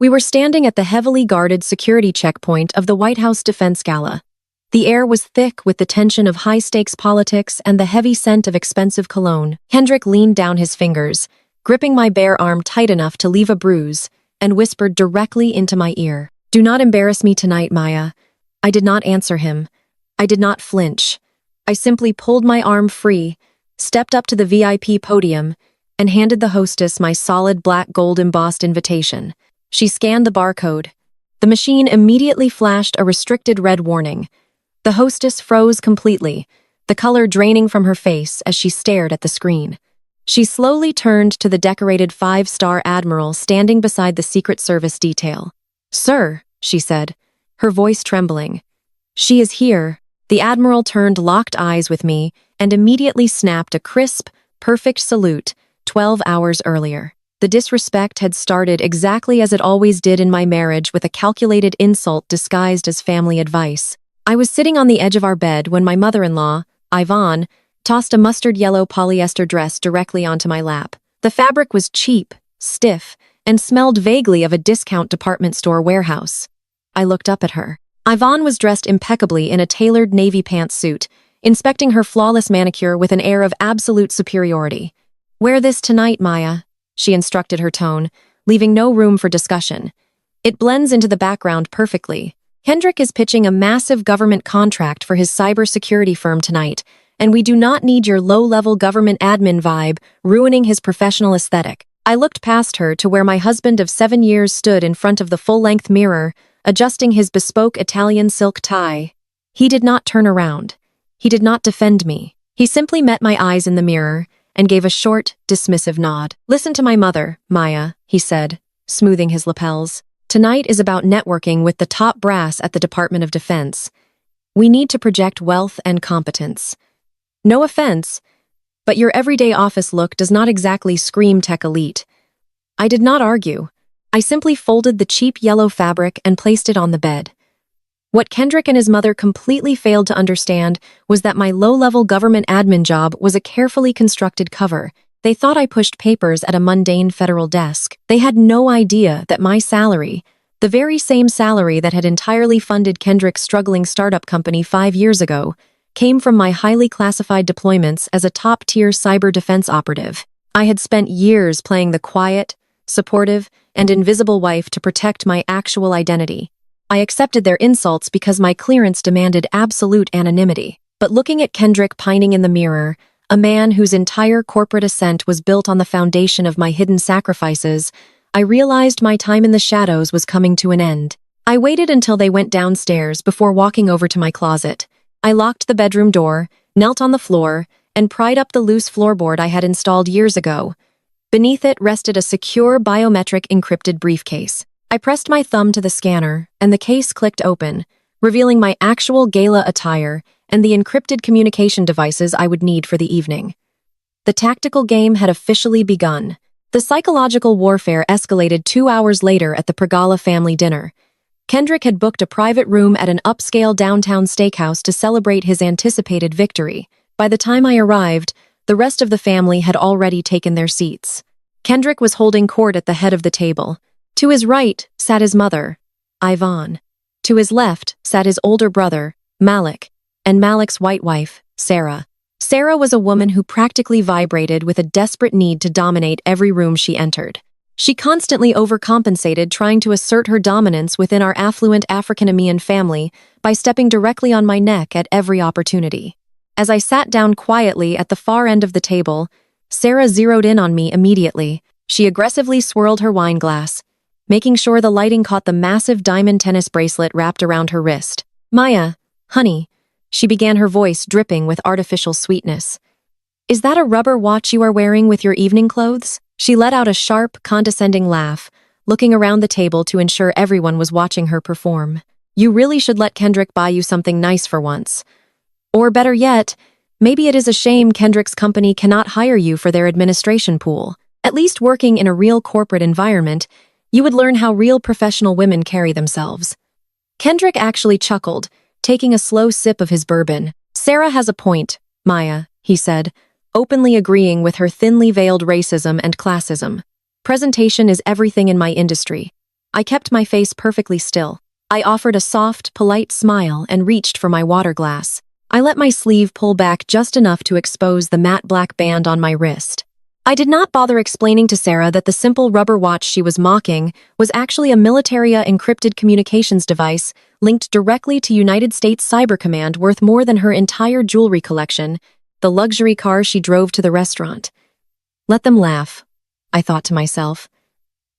We were standing at the heavily guarded security checkpoint of the White House Defense Gala. The air was thick with the tension of high-stakes politics and the heavy scent of expensive cologne. Kendrick leaned down his fingers, gripping my bare arm tight enough to leave a bruise, and whispered directly into my ear. "Do not embarrass me tonight, Maya." I did not answer him. I did not flinch. I simply pulled my arm free, stepped up to the VIP podium, and handed the hostess my solid black gold embossed invitation. She scanned the barcode. The machine immediately flashed a restricted red warning. The hostess froze completely, the color draining from her face as she stared at the screen. She slowly turned to the decorated 5-star Admiral standing beside the Secret Service detail. "Sir," she said, her voice trembling. "She is here." The Admiral turned locked eyes with me and immediately snapped a crisp, perfect salute 12 hours earlier. The disrespect had started exactly as it always did in my marriage, with a calculated insult disguised as family advice. I was sitting on the edge of our bed when my mother-in-law, Yvonne, tossed a mustard-yellow polyester dress directly onto my lap. The fabric was cheap, stiff, and smelled vaguely of a discount department store warehouse. I looked up at her. Yvonne was dressed impeccably in a tailored navy pantsuit, inspecting her flawless manicure with an air of absolute superiority. "Wear this tonight, Maya," she instructed, her tone, leaving no room for discussion. "It blends into the background perfectly. Kendrick is pitching a massive government contract for his cybersecurity firm tonight, and we do not need your low-level government admin vibe ruining his professional aesthetic." I looked past her to where my husband of 7 years stood in front of the full-length mirror, adjusting his bespoke Italian silk tie. He did not turn around. He did not defend me. He simply met my eyes in the mirror and gave a short, dismissive nod. "Listen to my mother, Maya," he said, smoothing his lapels. "Tonight is about networking with the top brass at the Department of Defense. We need to project wealth and competence. No offense, but your everyday office look does not exactly scream tech elite." I did not argue. I simply folded the cheap yellow fabric and placed it on the bed. What Kendrick and his mother completely failed to understand was that my low-level government admin job was a carefully constructed cover. They thought I pushed papers at a mundane federal desk. They had no idea that my salary, the very same salary that had entirely funded Kendrick's struggling startup company 5 years ago, came from my highly classified deployments as a top-tier cyber defense operative. I had spent years playing the quiet, supportive, and invisible wife to protect my actual identity. I accepted their insults because my clearance demanded absolute anonymity. But looking at Kendrick pining in the mirror, a man whose entire corporate ascent was built on the foundation of my hidden sacrifices, I realized my time in the shadows was coming to an end. I waited until they went downstairs before walking over to my closet. I locked the bedroom door, knelt on the floor, and pried up the loose floorboard I had installed years ago. Beneath it rested a secure biometric encrypted briefcase. I pressed my thumb to the scanner, and the case clicked open, revealing my actual gala attire and the encrypted communication devices I would need for the evening. The tactical game had officially begun. The psychological warfare escalated 2 hours later at the Pregala family dinner. Kendrick had booked a private room at an upscale downtown steakhouse to celebrate his anticipated victory. By the time I arrived, the rest of the family had already taken their seats. Kendrick was holding court at the head of the table. To his right sat his mother, Yvonne. To his left sat his older brother, Malik, and Malik's white wife, Sarah. Sarah was a woman who practically vibrated with a desperate need to dominate every room she entered. She constantly overcompensated, trying to assert her dominance within our affluent African-American family by stepping directly on my neck at every opportunity. As I sat down quietly at the far end of the table, Sarah zeroed in on me immediately. She aggressively swirled her wine glass, making sure the lighting caught the massive diamond tennis bracelet wrapped around her wrist. "Maya, honey," she began, her voice dripping with artificial sweetness. "Is that a rubber watch you are wearing with your evening clothes?" She let out a sharp, condescending laugh, looking around the table to ensure everyone was watching her perform. "You really should let Kendrick buy you something nice for once. Or better yet, maybe it is a shame Kendrick's company cannot hire you for their administration pool. At least working in a real corporate environment, you would learn how real professional women carry themselves." Kendrick actually chuckled, taking a slow sip of his bourbon. "Sarah has a point, Maya," he said, openly agreeing with her thinly veiled racism and classism. "Presentation is everything in my industry. I kept my face perfectly still. I offered a soft, polite smile and reached for my water glass. I let my sleeve pull back just enough to expose the matte black band on my wrist. I did not bother explaining to Sarah that the simple rubber watch she was mocking was actually a military encrypted communications device linked directly to United States Cyber Command worth more than her entire jewelry collection, the luxury car she drove to the restaurant. Let them laugh, I thought to myself.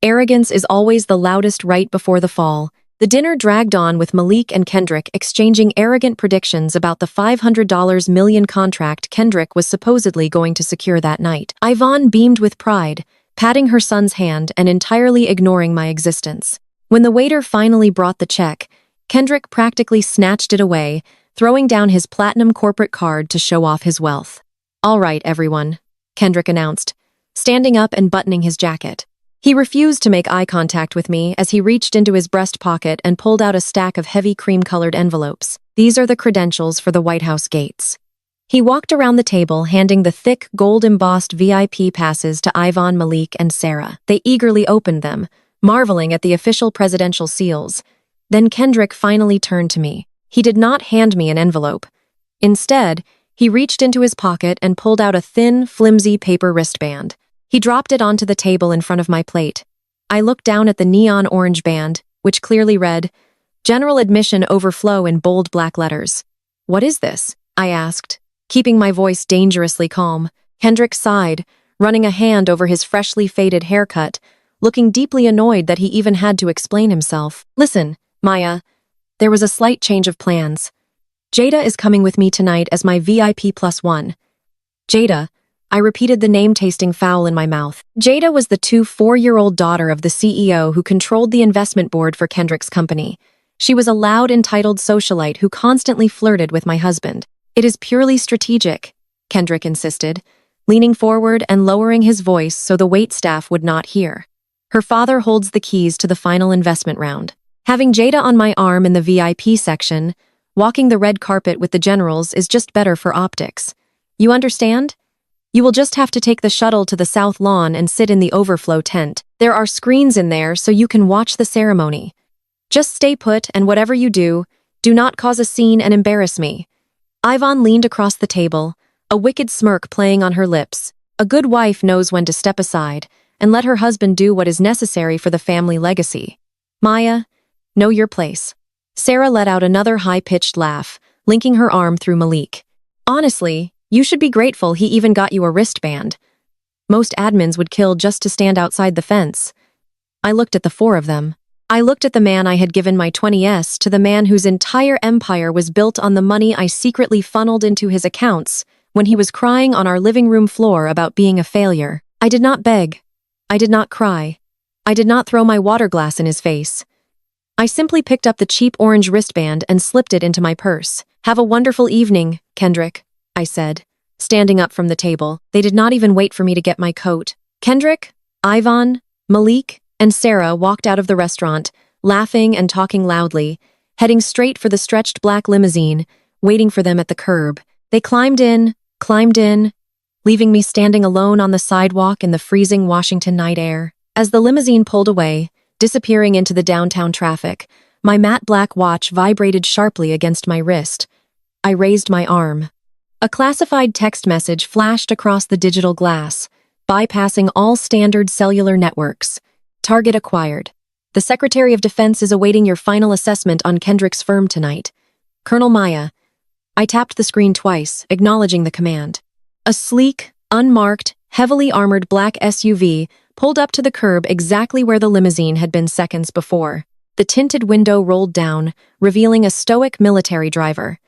Arrogance is always the loudest right before the fall. The dinner dragged on with Malik and Kendrick exchanging arrogant predictions about the $500 million contract Kendrick was supposedly going to secure that night. Yvonne beamed with pride, patting her son's hand and entirely ignoring my existence. When the waiter finally brought the check, Kendrick practically snatched it away, throwing down his platinum corporate card to show off his wealth. "All right, everyone," Kendrick announced, standing up and buttoning his jacket. He refused to make eye contact with me as he reached into his breast pocket and pulled out a stack of heavy cream-colored envelopes. "These are the credentials for the White House gates." He walked around the table, handing the thick, gold-embossed VIP passes to Yvonne, Malik, and Sarah. They eagerly opened them, marveling at the official presidential seals. Then Kendrick finally turned to me. He did not hand me an envelope. Instead, he reached into his pocket and pulled out a thin, flimsy paper wristband. He dropped it onto the table in front of my plate. I looked down at the neon orange band, which clearly read, "General Admission Overflow" in bold black letters. "What is this?" I asked, keeping my voice dangerously calm. Kendrick sighed, running a hand over his freshly faded haircut, looking deeply annoyed that he even had to explain himself. "Listen, Maya, there was a slight change of plans. Jada is coming with me tonight as my VIP +1. Jada," I repeated the name, tasting foul in my mouth. Jada was the 4-year-old daughter of the CEO who controlled the investment board for Kendrick's company. She was a loud, entitled socialite who constantly flirted with my husband. "It is purely strategic," Kendrick insisted, leaning forward and lowering his voice so the waitstaff would not hear. "Her father holds the keys to the final investment round. Having Jada on my arm in the VIP section, walking the red carpet with the generals is just better for optics. You understand? You will just have to take the shuttle to the South Lawn and sit in the overflow tent. There are screens in there so you can watch the ceremony. Just stay put, and whatever you do not cause a scene and embarrass me." Yvonne leaned across the table, a wicked smirk playing on her lips. A good wife knows when to step aside and let her husband do what is necessary for the family legacy. "Maya, know your place." Sarah let out another high-pitched laugh, linking her arm through Malik. "Honestly, you should be grateful he even got you a wristband. Most admins would kill just to stand outside the fence." I looked at the four of them. I looked at the man I had given my 20s to the man whose entire empire was built on the money I secretly funneled into his accounts when he was crying on our living room floor about being a failure. I did not beg. I did not cry. I did not throw my water glass in his face. I simply picked up the cheap orange wristband and slipped it into my purse. "Have a wonderful evening, Kendrick," I said, standing up from the table. They did not even wait for me to get my coat. Kendrick, Yvonne, Malik, and Sarah walked out of the restaurant, laughing and talking loudly, heading straight for the stretched black limousine, waiting for them at the curb. They climbed in, leaving me standing alone on the sidewalk in the freezing Washington night air. As the limousine pulled away, disappearing into the downtown traffic, my matte black watch vibrated sharply against my wrist. I raised my arm. A classified text message flashed across the digital glass, bypassing all standard cellular networks. "Target acquired. The Secretary of Defense is awaiting your final assessment on Kendrick's firm tonight. Colonel Maya." I tapped the screen twice, acknowledging the command. A sleek, unmarked, heavily armored black SUV pulled up to the curb exactly where the limousine had been seconds before. The tinted window rolled down, revealing a stoic military driver.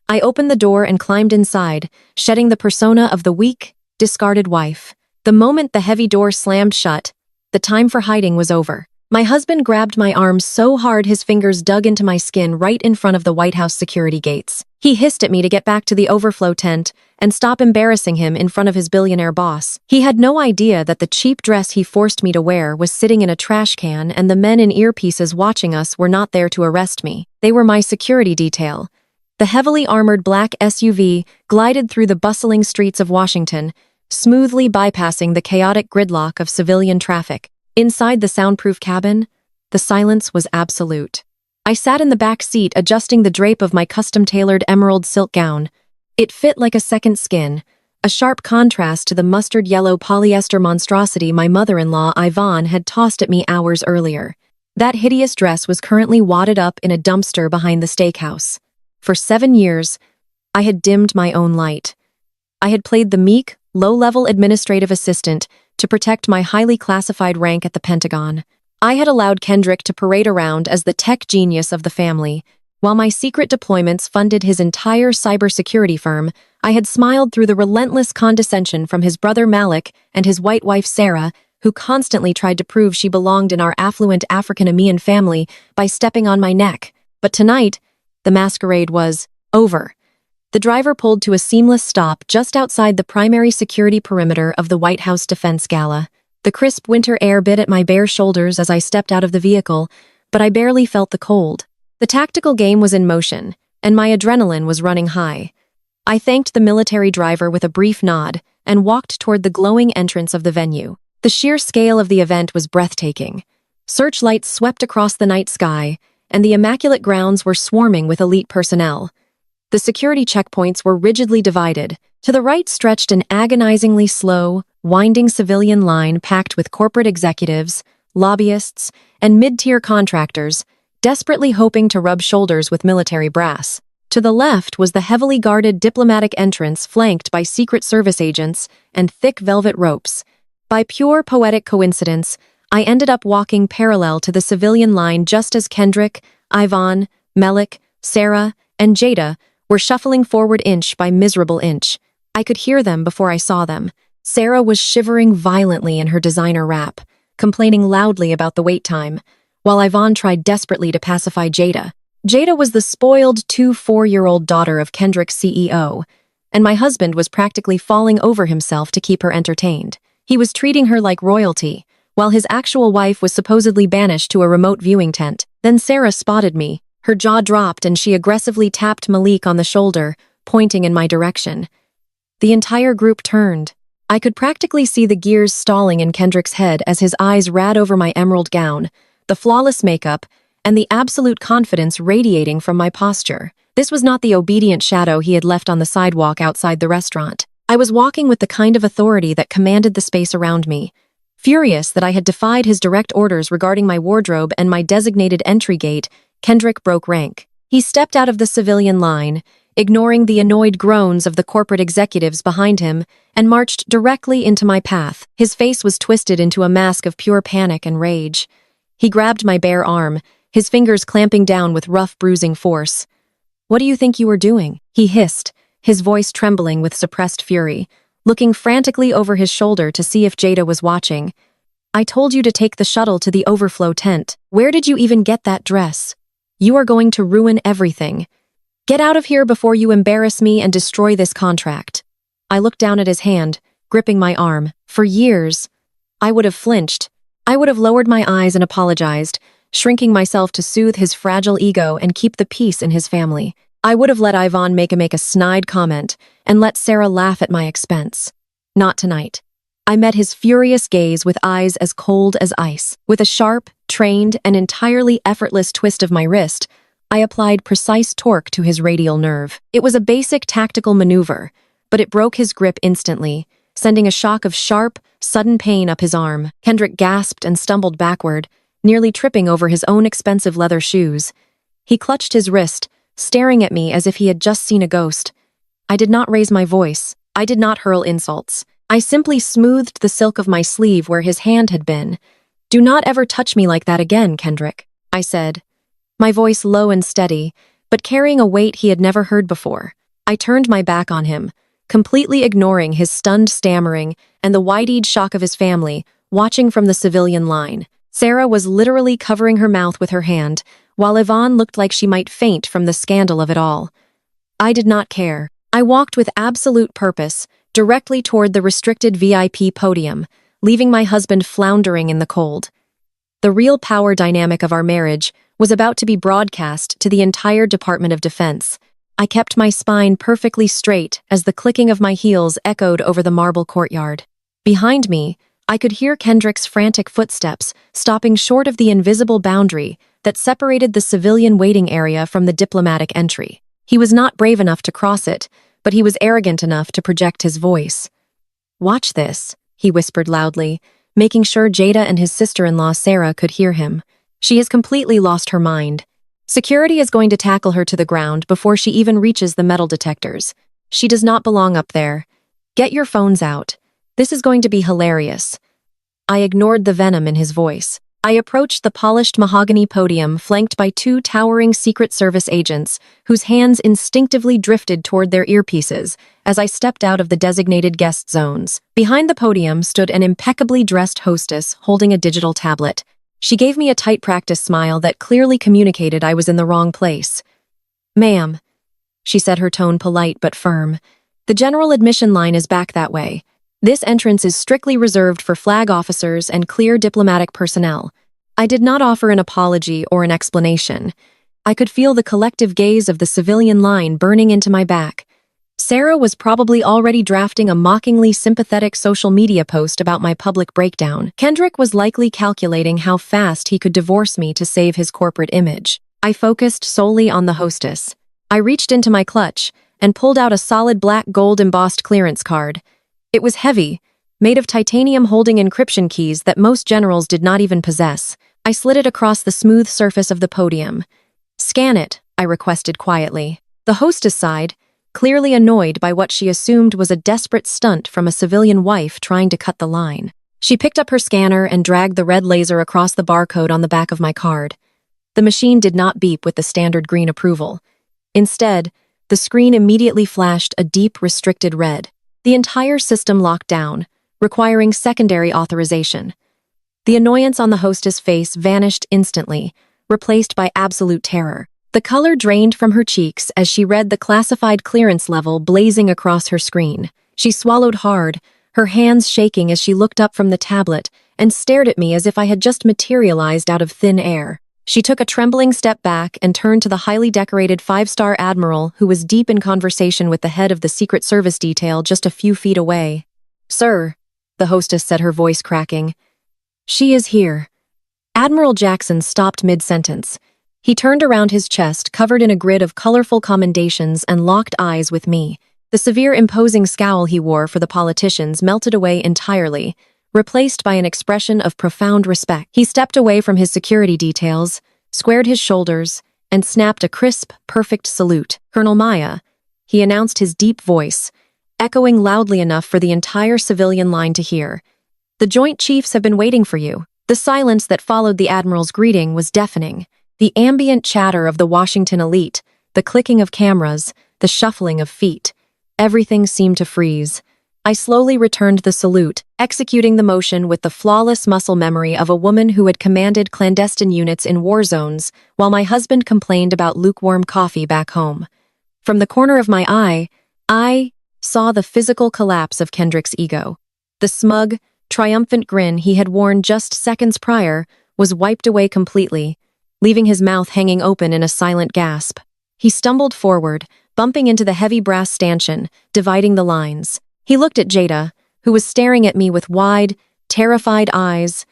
I opened the door and climbed inside, shedding the persona of the weak, discarded wife. The moment the heavy door slammed shut, the time for hiding was over. My husband grabbed my arm so hard his fingers dug into my skin right in front of the White House security gates. He hissed at me to get back to the overflow tent and stop embarrassing him in front of his billionaire boss. He had no idea that the cheap dress he forced me to wear was sitting in a trash can and the men in earpieces watching us were not there to arrest me. They were my security detail. The heavily armored black SUV glided through the bustling streets of Washington, smoothly bypassing the chaotic gridlock of civilian traffic. Inside the soundproof cabin, The silence was absolute. I sat in the back seat adjusting the drape of my custom-tailored emerald silk gown. It fit like a second skin, a sharp contrast to the mustard yellow polyester monstrosity my mother-in-law, Yvonne, had tossed at me hours earlier. That hideous dress was currently wadded up in a dumpster behind the steakhouse. For 7 years, I had dimmed my own light. I had played the meek, low-level administrative assistant to protect my highly classified rank at the Pentagon. I had allowed Kendrick to parade around as the tech genius of the family. While my secret deployments funded his entire cybersecurity firm, I had smiled through the relentless condescension from his brother Malik and his white wife Sarah, who constantly tried to prove she belonged in our affluent African-American family by stepping on my neck. But tonight, the masquerade was over. The driver pulled to a seamless stop just outside the primary security perimeter of the White House Defense Gala. The crisp winter air bit at my bare shoulders as I stepped out of the vehicle, but I barely felt the cold. The tactical game was in motion, and my adrenaline was running high. I thanked the military driver with a brief nod and walked toward the glowing entrance of the venue. The sheer scale of the event was breathtaking. Searchlights swept across the night sky, and the immaculate grounds were swarming with elite personnel. The security checkpoints were rigidly divided. To the right stretched an agonizingly slow, winding civilian line packed with corporate executives, lobbyists, and mid-tier contractors, desperately hoping to rub shoulders with military brass. To the left was the heavily guarded diplomatic entrance flanked by Secret Service agents and thick velvet ropes. By pure poetic coincidence, I ended up walking parallel to the civilian line just as Kendrick, Yvonne, Malik, Sarah, and Jada were shuffling forward inch by miserable inch. I could hear them before I saw them. Sarah was shivering violently in her designer wrap, complaining loudly about the wait time, while Yvonne tried desperately to pacify Jada. Jada was the spoiled 4-year-old daughter of Kendrick's CEO, and my husband was practically falling over himself to keep her entertained. He was treating her like royalty, while his actual wife was supposedly banished to a remote viewing tent. Then Sarah spotted me. Her jaw dropped and she aggressively tapped Malik on the shoulder, pointing in my direction. The entire group turned. I could practically see the gears stalling in Kendrick's head as his eyes ran over my emerald gown, the flawless makeup, and the absolute confidence radiating from my posture. This was not the obedient shadow he had left on the sidewalk outside the restaurant. I was walking with the kind of authority that commanded the space around me. Furious that I had defied his direct orders regarding my wardrobe and my designated entry gate, Kendrick broke rank. He stepped out of the civilian line, ignoring the annoyed groans of the corporate executives behind him, and marched directly into my path. His face was twisted into a mask of pure panic and rage. He grabbed my bare arm, his fingers clamping down with rough, bruising force. "What do you think you were doing?" he hissed, his voice trembling with suppressed fury, looking frantically over his shoulder to see if Jada was watching. "I told you to take the shuttle to the overflow tent. Where did you even get that dress? You are going to ruin everything. Get out of here before you embarrass me and destroy this contract." I looked down at his hand, gripping my arm. For years, I would have flinched. I would have lowered my eyes and apologized, shrinking myself to soothe his fragile ego and keep the peace in his family. I would have let Yvonne make a snide comment and let Sarah laugh at my expense. Not tonight. I met his furious gaze with eyes as cold as ice. With a sharp, trained, and entirely effortless twist of my wrist, I applied precise torque to his radial nerve. It was a basic tactical maneuver, but it broke his grip instantly, sending a shock of sharp, sudden pain up his arm. Kendrick gasped and stumbled backward, nearly tripping over his own expensive leather shoes. He clutched his wrist, staring at me as if he had just seen a ghost. I did not raise my voice. I did not hurl insults. I simply smoothed the silk of my sleeve where his hand had been. "Do not ever touch me like that again, Kendrick," I said, my voice low and steady, but carrying a weight he had never heard before. I turned my back on him, completely ignoring his stunned stammering and the wide-eyed shock of his family, watching from the civilian line. Sarah was literally covering her mouth with her hand, while Yvonne looked like she might faint from the scandal of it all. I did not care. I walked with absolute purpose, directly toward the restricted VIP podium, leaving my husband floundering in the cold. The real power dynamic of our marriage was about to be broadcast to the entire Department of Defense. I kept my spine perfectly straight as the clicking of my heels echoed over the marble courtyard. Behind me, I could hear Kendrick's frantic footsteps, stopping short of the invisible boundary that separated the civilian waiting area from the diplomatic entry. He was not brave enough to cross it, but he was arrogant enough to project his voice. "Watch this," he whispered loudly, making sure Jada and his sister-in-law Sarah could hear him. "She has completely lost her mind. Security is going to tackle her to the ground before she even reaches the metal detectors. She does not belong up there. Get your phones out. This is going to be hilarious." I ignored the venom in his voice. I approached the polished mahogany podium flanked by two towering Secret Service agents whose hands instinctively drifted toward their earpieces as I stepped out of the designated guest zones. Behind the podium stood an impeccably dressed hostess holding a digital tablet. She gave me a tight practice smile that clearly communicated I was in the wrong place. "Ma'am," she said, her tone polite but firm, "the general admission line is back that way. This entrance is strictly reserved for flag officers and clear diplomatic personnel." I did not offer an apology or an explanation. I could feel the collective gaze of the civilian line burning into my back. Sarah was probably already drafting a mockingly sympathetic social media post about my public breakdown. Kendrick was likely calculating how fast he could divorce me to save his corporate image. I focused solely on the hostess. I reached into my clutch and pulled out a solid black gold embossed clearance card. It was heavy, made of titanium holding encryption keys that most generals did not even possess. I slid it across the smooth surface of the podium. "Scan it," I requested quietly. The hostess sighed, clearly annoyed by what she assumed was a desperate stunt from a civilian wife trying to cut the line. She picked up her scanner and dragged the red laser across the barcode on the back of my card. The machine did not beep with the standard green approval. Instead, the screen immediately flashed a deep, restricted red. The entire system locked down, requiring secondary authorization. The annoyance on the hostess' face vanished instantly, replaced by absolute terror. The color drained from her cheeks as she read the classified clearance level blazing across her screen. She swallowed hard, her hands shaking as she looked up from the tablet and stared at me as if I had just materialized out of thin air. She took a trembling step back and turned to the highly decorated five-star Admiral who was deep in conversation with the head of the Secret Service detail just a few feet away. "Sir," the hostess said, her voice cracking. "She is here." Admiral Jackson stopped mid-sentence. He turned around his chest, covered in a grid of colorful commendations, and locked eyes with me. The severe, imposing scowl he wore for the politicians melted away entirely, replaced by an expression of profound respect. He stepped away from his security details, squared his shoulders, and snapped a crisp, perfect salute. "Colonel Maya," he announced, his deep voice, echoing loudly enough for the entire civilian line to hear. "The Joint Chiefs have been waiting for you." The silence that followed the Admiral's greeting was deafening. The ambient chatter of the Washington elite, the clicking of cameras, the shuffling of feet. Everything seemed to freeze. I slowly returned the salute, executing the motion with the flawless muscle memory of a woman who had commanded clandestine units in war zones, while my husband complained about lukewarm coffee back home. From the corner of my eye, I saw the physical collapse of Kendrick's ego. The smug, triumphant grin he had worn just seconds prior was wiped away completely, leaving his mouth hanging open in a silent gasp. He stumbled forward, bumping into the heavy brass stanchion, dividing the lines. He looked at Jada, who was staring at me with wide, terrified eyes,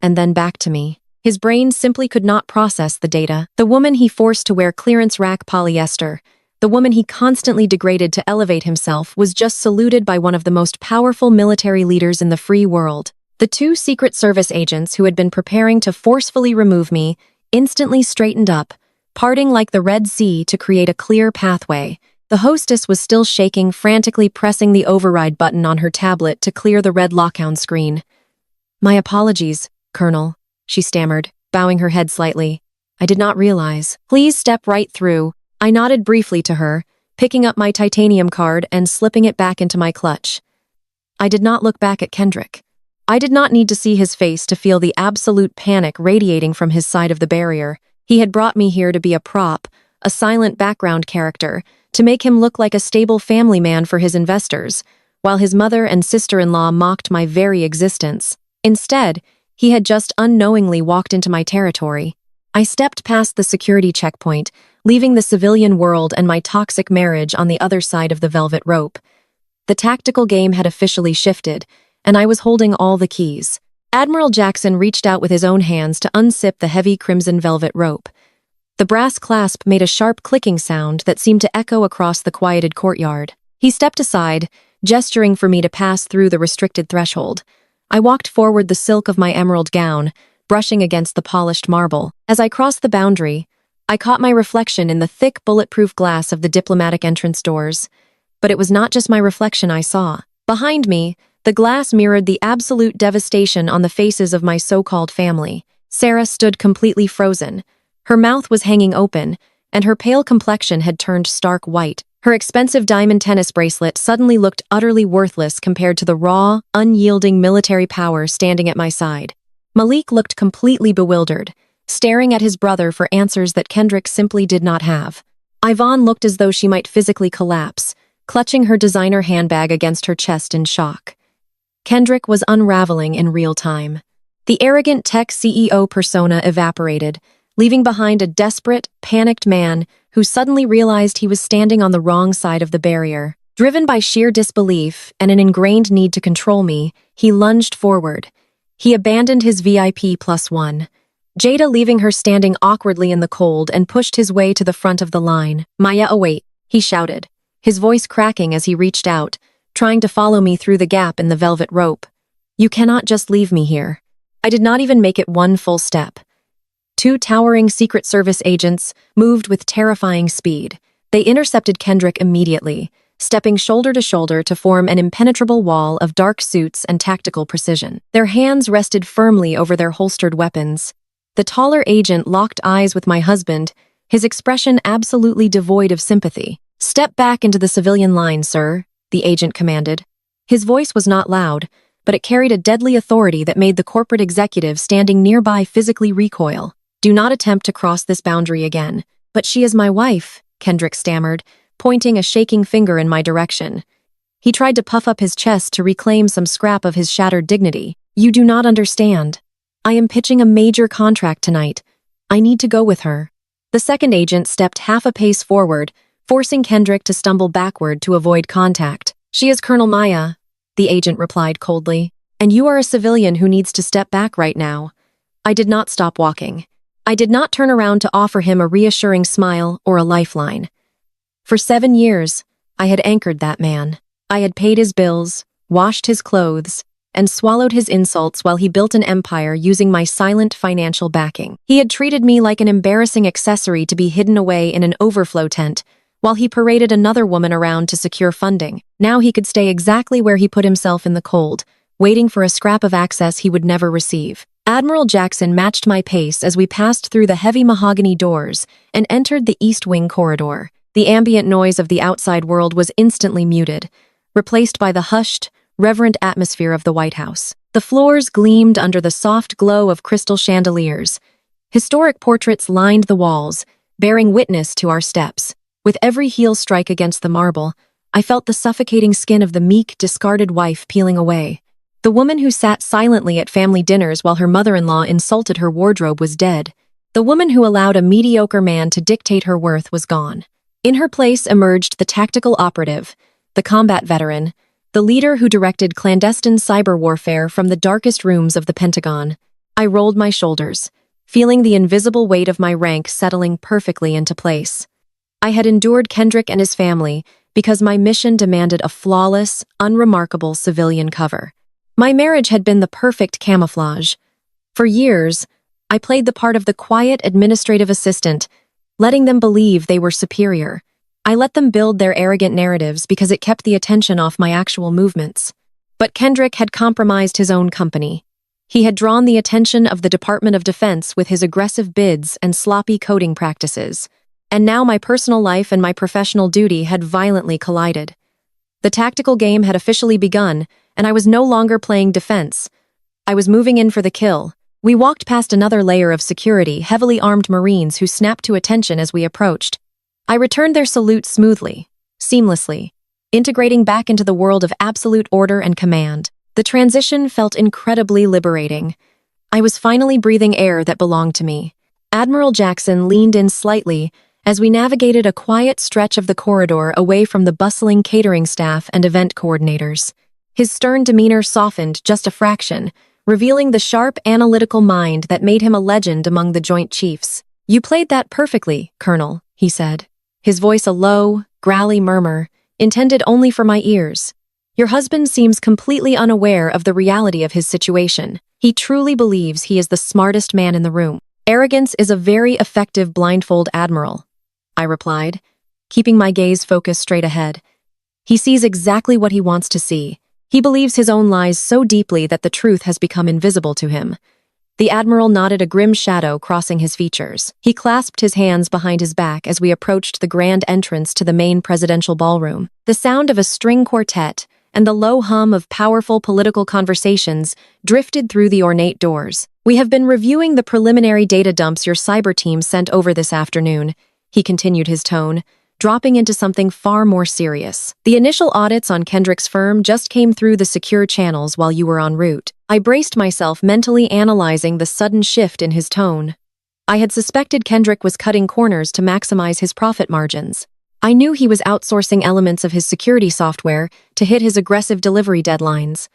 and then back to me. His brain simply could not process the data. The woman he forced to wear clearance rack polyester, the woman he constantly degraded to elevate himself, was just saluted by one of the most powerful military leaders in the free world. The two Secret Service agents who had been preparing to forcefully remove me instantly straightened up, parting like the Red Sea to create a clear pathway. The hostess was still shaking, frantically pressing the override button on her tablet to clear the red lockdown screen. "My apologies, Colonel," she stammered, bowing her head slightly. "I did not realize." "Please step right through." I nodded briefly to her, picking up my titanium card and slipping it back into my clutch. I did not look back at Kendrick. I did not need to see his face to feel the absolute panic radiating from his side of the barrier. He had brought me here to be a prop, a silent background character, to make him look like a stable family man for his investors, while his mother and sister-in-law mocked my very existence. Instead, he had just unknowingly walked into my territory. I stepped past the security checkpoint, leaving the civilian world and my toxic marriage on the other side of the velvet rope. The tactical game had officially shifted, and I was holding all the keys. Admiral Jackson reached out with his own hands to unzip the heavy crimson velvet rope. The brass clasp made a sharp clicking sound that seemed to echo across the quieted courtyard. He stepped aside, gesturing for me to pass through the restricted threshold. I walked forward the silk of my emerald gown, brushing against the polished marble. As I crossed the boundary, I caught my reflection in the thick, bulletproof glass of the diplomatic entrance doors. But it was not just my reflection I saw. Behind me, the glass mirrored the absolute devastation on the faces of my so-called family. Sarah stood completely frozen. Her mouth was hanging open, and her pale complexion had turned stark white. Her expensive diamond tennis bracelet suddenly looked utterly worthless compared to the raw, unyielding military power standing at my side. Malik looked completely bewildered, staring at his brother for answers that Kendrick simply did not have. Yvonne looked as though she might physically collapse, clutching her designer handbag against her chest in shock. Kendrick was unraveling in real time. The arrogant tech CEO persona evaporated, leaving behind a desperate, panicked man who suddenly realized he was standing on the wrong side of the barrier. Driven by sheer disbelief and an ingrained need to control me, he lunged forward. He abandoned his VIP +1. Jada leaving her standing awkwardly in the cold and pushed his way to the front of the line. "Maya, await," he shouted, his voice cracking as he reached out, trying to follow me through the gap in the velvet rope. "You cannot just leave me here." I did not even make it one full step. Two towering Secret Service agents moved with terrifying speed. They intercepted Kendrick immediately, stepping shoulder to shoulder to form an impenetrable wall of dark suits and tactical precision. Their hands rested firmly over their holstered weapons. The taller agent locked eyes with my husband, his expression absolutely devoid of sympathy. "Step back into the civilian line, sir," the agent commanded. His voice was not loud, but it carried a deadly authority that made the corporate executive standing nearby physically recoil. "Do not attempt to cross this boundary again." "But she is my wife," Kendrick stammered, pointing a shaking finger in my direction. He tried to puff up his chest to reclaim some scrap of his shattered dignity. "You do not understand. I am pitching a major contract tonight. I need to go with her." The second agent stepped half a pace forward, forcing Kendrick to stumble backward to avoid contact. "She is Colonel Maya," the agent replied coldly, "and you are a civilian who needs to step back right now." I did not stop walking. I did not turn around to offer him a reassuring smile or a lifeline. For 7 years, I had anchored that man. I had paid his bills, washed his clothes, and swallowed his insults while he built an empire using my silent financial backing. He had treated me like an embarrassing accessory to be hidden away in an overflow tent, while he paraded another woman around to secure funding. Now he could stay exactly where he put himself in the cold, waiting for a scrap of access he would never receive. Admiral Jackson matched my pace as we passed through the heavy mahogany doors and entered the East Wing corridor. The ambient noise of the outside world was instantly muted, replaced by the hushed, reverent atmosphere of the White House. The floors gleamed under the soft glow of crystal chandeliers. Historic portraits lined the walls, bearing witness to our steps. With every heel strike against the marble, I felt the suffocating skin of the meek, discarded wife peeling away. The woman who sat silently at family dinners while her mother-in-law insulted her wardrobe was dead. The woman who allowed a mediocre man to dictate her worth was gone. In her place emerged the tactical operative, the combat veteran, the leader who directed clandestine cyber warfare from the darkest rooms of the Pentagon. I rolled my shoulders, feeling the invisible weight of my rank settling perfectly into place. I had endured Kendrick and his family because my mission demanded a flawless, unremarkable civilian cover. My marriage had been the perfect camouflage. For years, I played the part of the quiet administrative assistant, letting them believe they were superior. I let them build their arrogant narratives because it kept the attention off my actual movements. But Kendrick had compromised his own company. He had drawn the attention of the Department of Defense with his aggressive bids and sloppy coding practices. And now my personal life and my professional duty had violently collided. The tactical game had officially begun, and I was no longer playing defense. I was moving in for the kill. We walked past another layer of security, heavily armed Marines who snapped to attention as we approached. I returned their salute smoothly, seamlessly, integrating back into the world of absolute order and command. The transition felt incredibly liberating. I was finally breathing air that belonged to me. Admiral Jackson leaned in slightly as we navigated a quiet stretch of the corridor away from the bustling catering staff and event coordinators. His stern demeanor softened just a fraction, revealing the sharp, analytical mind that made him a legend among the Joint Chiefs. "You played that perfectly, Colonel," he said, his voice a low, growly murmur, intended only for my ears. "Your husband seems completely unaware of the reality of his situation. He truly believes he is the smartest man in the room. Arrogance is a very effective blindfold, Admiral," I replied, keeping my gaze focused straight ahead. "He sees exactly what he wants to see. He believes his own lies so deeply that the truth has become invisible to him." The Admiral nodded, a grim shadow crossing his features. He clasped his hands behind his back as we approached the grand entrance to the main presidential ballroom. The sound of a string quartet and the low hum of powerful political conversations drifted through the ornate doors. "We have been reviewing the preliminary data dumps your cyber team sent over this afternoon," he continued, his tone dropping into something far more serious. "The initial audits on Kendrick's firm just came through the secure channels while you were en route." I braced myself, mentally analyzing the sudden shift in his tone. I had suspected Kendrick was cutting corners to maximize his profit margins. I knew he was outsourcing elements of his security software to hit his aggressive delivery deadlines.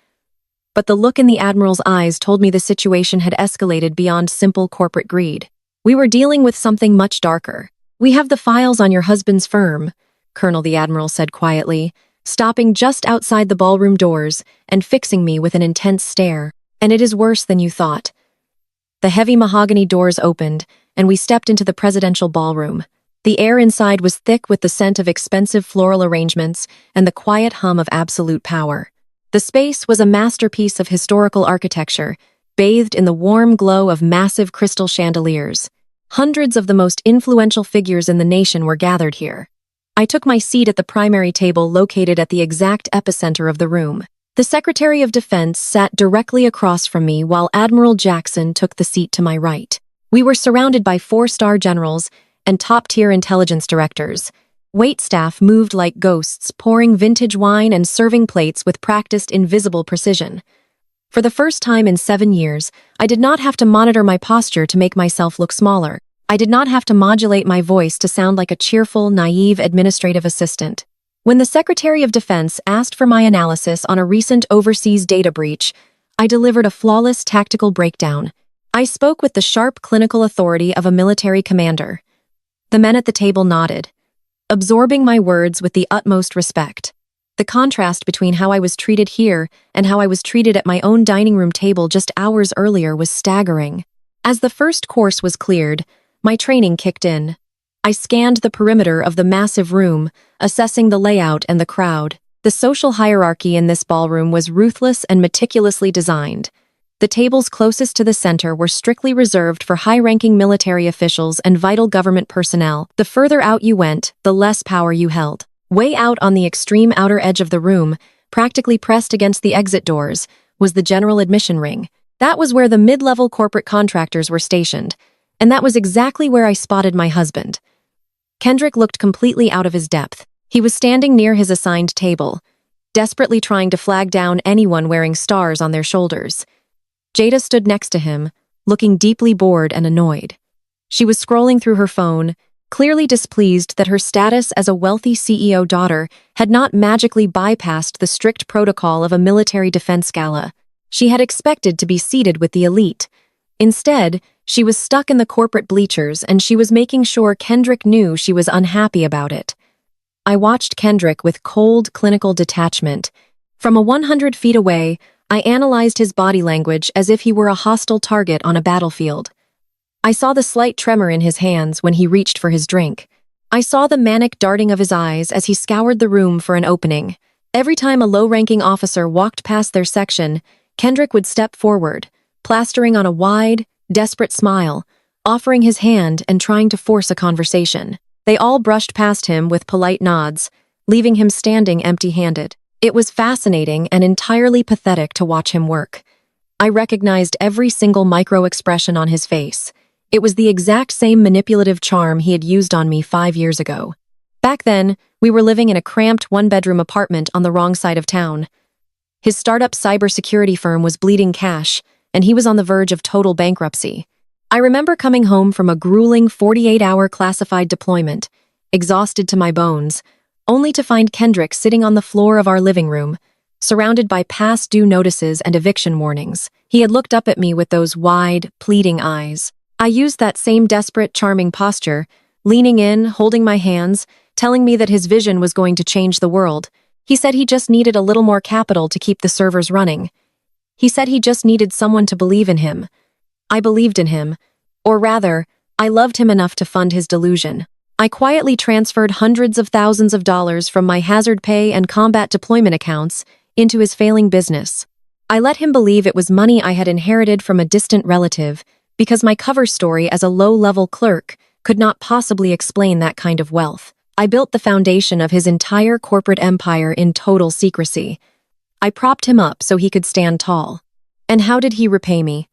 But the look in the Admiral's eyes told me the situation had escalated beyond simple corporate greed. We were dealing with something much darker. "We have the files on your husband's firm," Colonel, the Admiral said quietly, stopping just outside the ballroom doors and fixing me with an intense stare. "And it is worse than you thought." The heavy mahogany doors opened, and we stepped into the presidential ballroom. The air inside was thick with the scent of expensive floral arrangements and the quiet hum of absolute power. The space was a masterpiece of historical architecture, bathed in the warm glow of massive crystal chandeliers. Hundreds of the most influential figures in the nation were gathered here. I took my seat at the primary table located at the exact epicenter of the room. The Secretary of Defense sat directly across from me while Admiral Jackson took the seat to my right. We were surrounded by 4-star generals and top-tier intelligence directors. Waitstaff moved like ghosts, pouring vintage wine and serving plates with practiced invisible precision. For the first time in 7 years, I did not have to monitor my posture to make myself look smaller. I did not have to modulate my voice to sound like a cheerful, naive administrative assistant. When the Secretary of Defense asked for my analysis on a recent overseas data breach, I delivered a flawless tactical breakdown. I spoke with the sharp clinical authority of a military commander. The men at the table nodded, absorbing my words with the utmost respect. The contrast between how I was treated here and how I was treated at my own dining room table just hours earlier was staggering. As the first course was cleared, my training kicked in. I scanned the perimeter of the massive room, assessing the layout and the crowd. The social hierarchy in this ballroom was ruthless and meticulously designed. The tables closest to the center were strictly reserved for high-ranking military officials and vital government personnel. The further out you went, the less power you held. Way out on the extreme outer edge of the room, practically pressed against the exit doors, was the general admission ring. That was where the mid-level corporate contractors were stationed, and that was exactly where I spotted my husband. Kendrick looked completely out of his depth. He was standing near his assigned table, desperately trying to flag down anyone wearing stars on their shoulders. Jada stood next to him, looking deeply bored and annoyed. She was scrolling through her phone, clearly displeased that her status as a wealthy CEO daughter had not magically bypassed the strict protocol of a military defense gala. She had expected to be seated with the elite. Instead, she was stuck in the corporate bleachers, and she was making sure Kendrick knew she was unhappy about it. I watched Kendrick with cold, clinical detachment. From 100 feet away, I analyzed his body language as if he were a hostile target on a battlefield. I saw the slight tremor in his hands when he reached for his drink. I saw the manic darting of his eyes as he scoured the room for an opening. Every time a low-ranking officer walked past their section, Kendrick would step forward, plastering on a wide, desperate smile, offering his hand and trying to force a conversation. They all brushed past him with polite nods, leaving him standing empty-handed. It was fascinating and entirely pathetic to watch him work. I recognized every single micro-expression on his face. It was the exact same manipulative charm he had used on me 5 years ago. Back then, we were living in a cramped one-bedroom apartment on the wrong side of town. His startup cybersecurity firm was bleeding cash, and he was on the verge of total bankruptcy. I remember coming home from a grueling 48-hour classified deployment, exhausted to my bones, only to find Kendrick sitting on the floor of our living room, surrounded by past due notices and eviction warnings. He had looked up at me with those wide, pleading eyes. I used that same desperate, charming posture, leaning in, holding my hands, telling me that his vision was going to change the world. He said he just needed a little more capital to keep the servers running. He said he just needed someone to believe in him. I believed in him. Or rather, I loved him enough to fund his delusion. I quietly transferred hundreds of thousands of dollars from my hazard pay and combat deployment accounts into his failing business. I let him believe it was money I had inherited from a distant relative because my cover story as a low-level clerk could not possibly explain that kind of wealth. I built the foundation of his entire corporate empire in total secrecy. I propped him up so he could stand tall. And how did he repay me?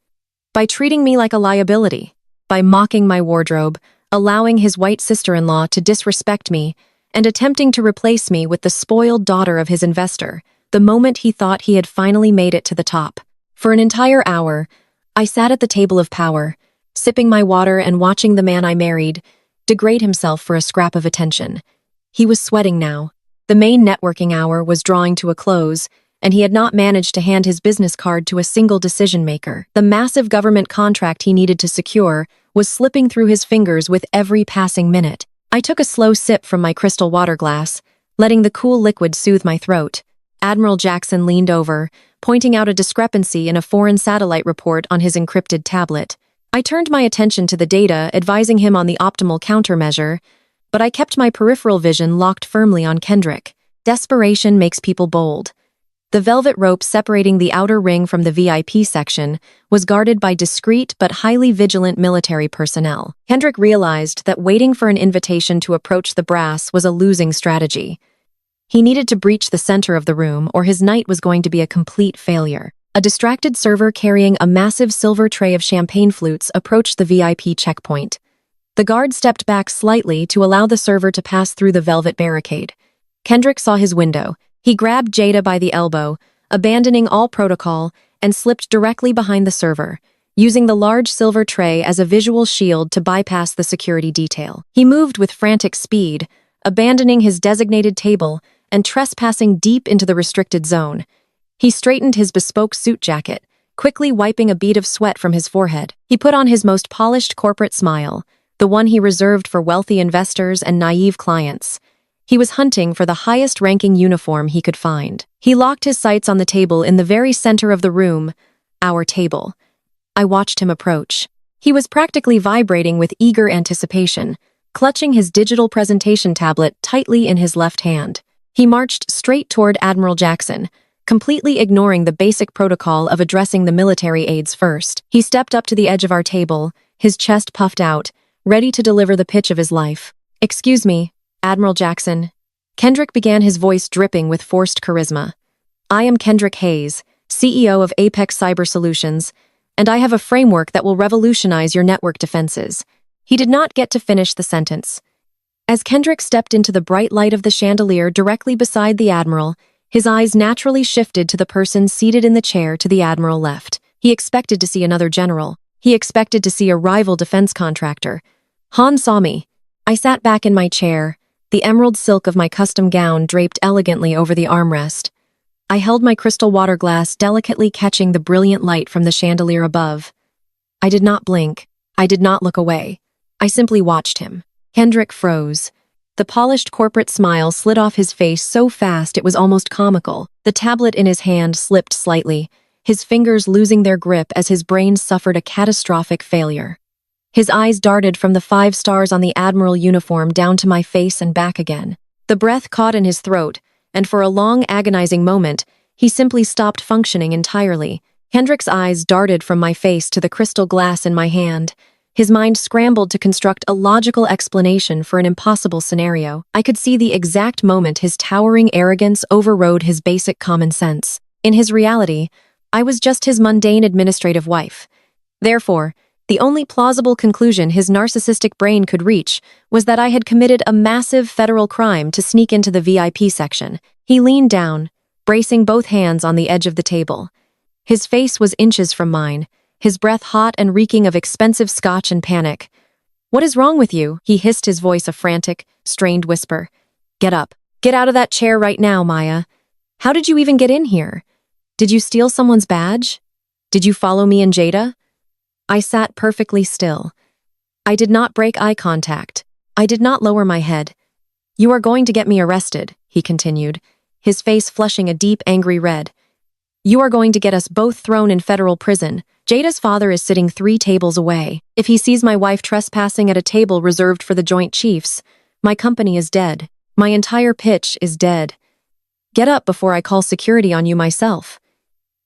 By treating me like a liability, by mocking my wardrobe, allowing his white sister-in-law to disrespect me, and attempting to replace me with the spoiled daughter of his investor, the moment he thought he had finally made it to the top. For an entire hour, I sat at the table of power, sipping my water and watching the man I married degrade himself for a scrap of attention. He was sweating now. The main networking hour was drawing to a close, and he had not managed to hand his business card to a single decision-maker. The massive government contract he needed to secure was slipping through his fingers with every passing minute. I took a slow sip from my crystal water glass, letting the cool liquid soothe my throat. Admiral Jackson leaned over, pointing out a discrepancy in a foreign satellite report on his encrypted tablet. I turned my attention to the data, advising him on the optimal countermeasure, but I kept my peripheral vision locked firmly on Kendrick. Desperation makes people bold. The velvet rope separating the outer ring from the VIP section was guarded by discreet but highly vigilant military personnel. Kendrick realized that waiting for an invitation to approach the brass was a losing strategy. He needed to breach the center of the room, or his night was going to be a complete failure. A distracted server carrying a massive silver tray of champagne flutes approached the VIP checkpoint. The guard stepped back slightly to allow the server to pass through the velvet barricade. Kendrick saw his window. He grabbed Jada by the elbow, abandoning all protocol, and slipped directly behind the server, using the large silver tray as a visual shield to bypass the security detail. He moved with frantic speed, abandoning his designated table and trespassing deep into the restricted zone. He straightened his bespoke suit jacket, quickly wiping a bead of sweat from his forehead. He put on his most polished corporate smile, the one he reserved for wealthy investors and naive clients. He was hunting for the highest-ranking uniform he could find. He locked his sights on the table in the very center of the room, our table. I watched him approach. He was practically vibrating with eager anticipation, clutching his digital presentation tablet tightly in his left hand. He marched straight toward Admiral Jackson, completely ignoring the basic protocol of addressing the military aides first. He stepped up to the edge of our table, his chest puffed out, ready to deliver the pitch of his life. "Excuse me, Admiral Jackson." Kendrick began, his voice dripping with forced charisma. "I am Kendrick Hayes, CEO of Apex Cyber Solutions, and I have a framework that will revolutionize your network defenses." He did not get to finish the sentence. As Kendrick stepped into the bright light of the chandelier directly beside the Admiral, his eyes naturally shifted to the person seated in the chair to the Admiral left. He expected to see another general. He expected to see a rival defense contractor. Han saw me. I sat back in my chair, the emerald silk of my custom gown draped elegantly over the armrest. I held my crystal water glass, delicately catching the brilliant light from the chandelier above. I did not blink. I did not look away. I simply watched him. Kendrick froze. The polished corporate smile slid off his face so fast it was almost comical. The tablet in his hand slipped slightly, his fingers losing their grip as his brain suffered a catastrophic failure. His eyes darted from the 5 stars on the Admiral uniform down to my face and back again. The breath caught in his throat, and for a long, agonizing moment, he simply stopped functioning entirely. Kendrick's eyes darted from my face to the crystal glass in my hand. His mind scrambled to construct a logical explanation for an impossible scenario. I could see the exact moment his towering arrogance overrode his basic common sense. In his reality, I was just his mundane administrative wife. Therefore, the only plausible conclusion his narcissistic brain could reach was that I had committed a massive federal crime to sneak into the VIP section. He leaned down, bracing both hands on the edge of the table. His face was inches from mine, his breath hot and reeking of expensive scotch and panic. "What is wrong with you?" he hissed, his voice a frantic, strained whisper. "Get up. Get out of that chair right now, Maya." How did you even get in here? Did you steal someone's badge? Did you follow me and Jada? I sat perfectly still. I did not break eye contact. I did not lower my head. You are going to get me arrested, he continued, his face flushing a deep, angry red. You are going to get us both thrown in federal prison. Jada's father is sitting 3 tables away. If he sees my wife trespassing at a table reserved for the Joint Chiefs, my company is dead. My entire pitch is dead. Get up before I call security on you myself.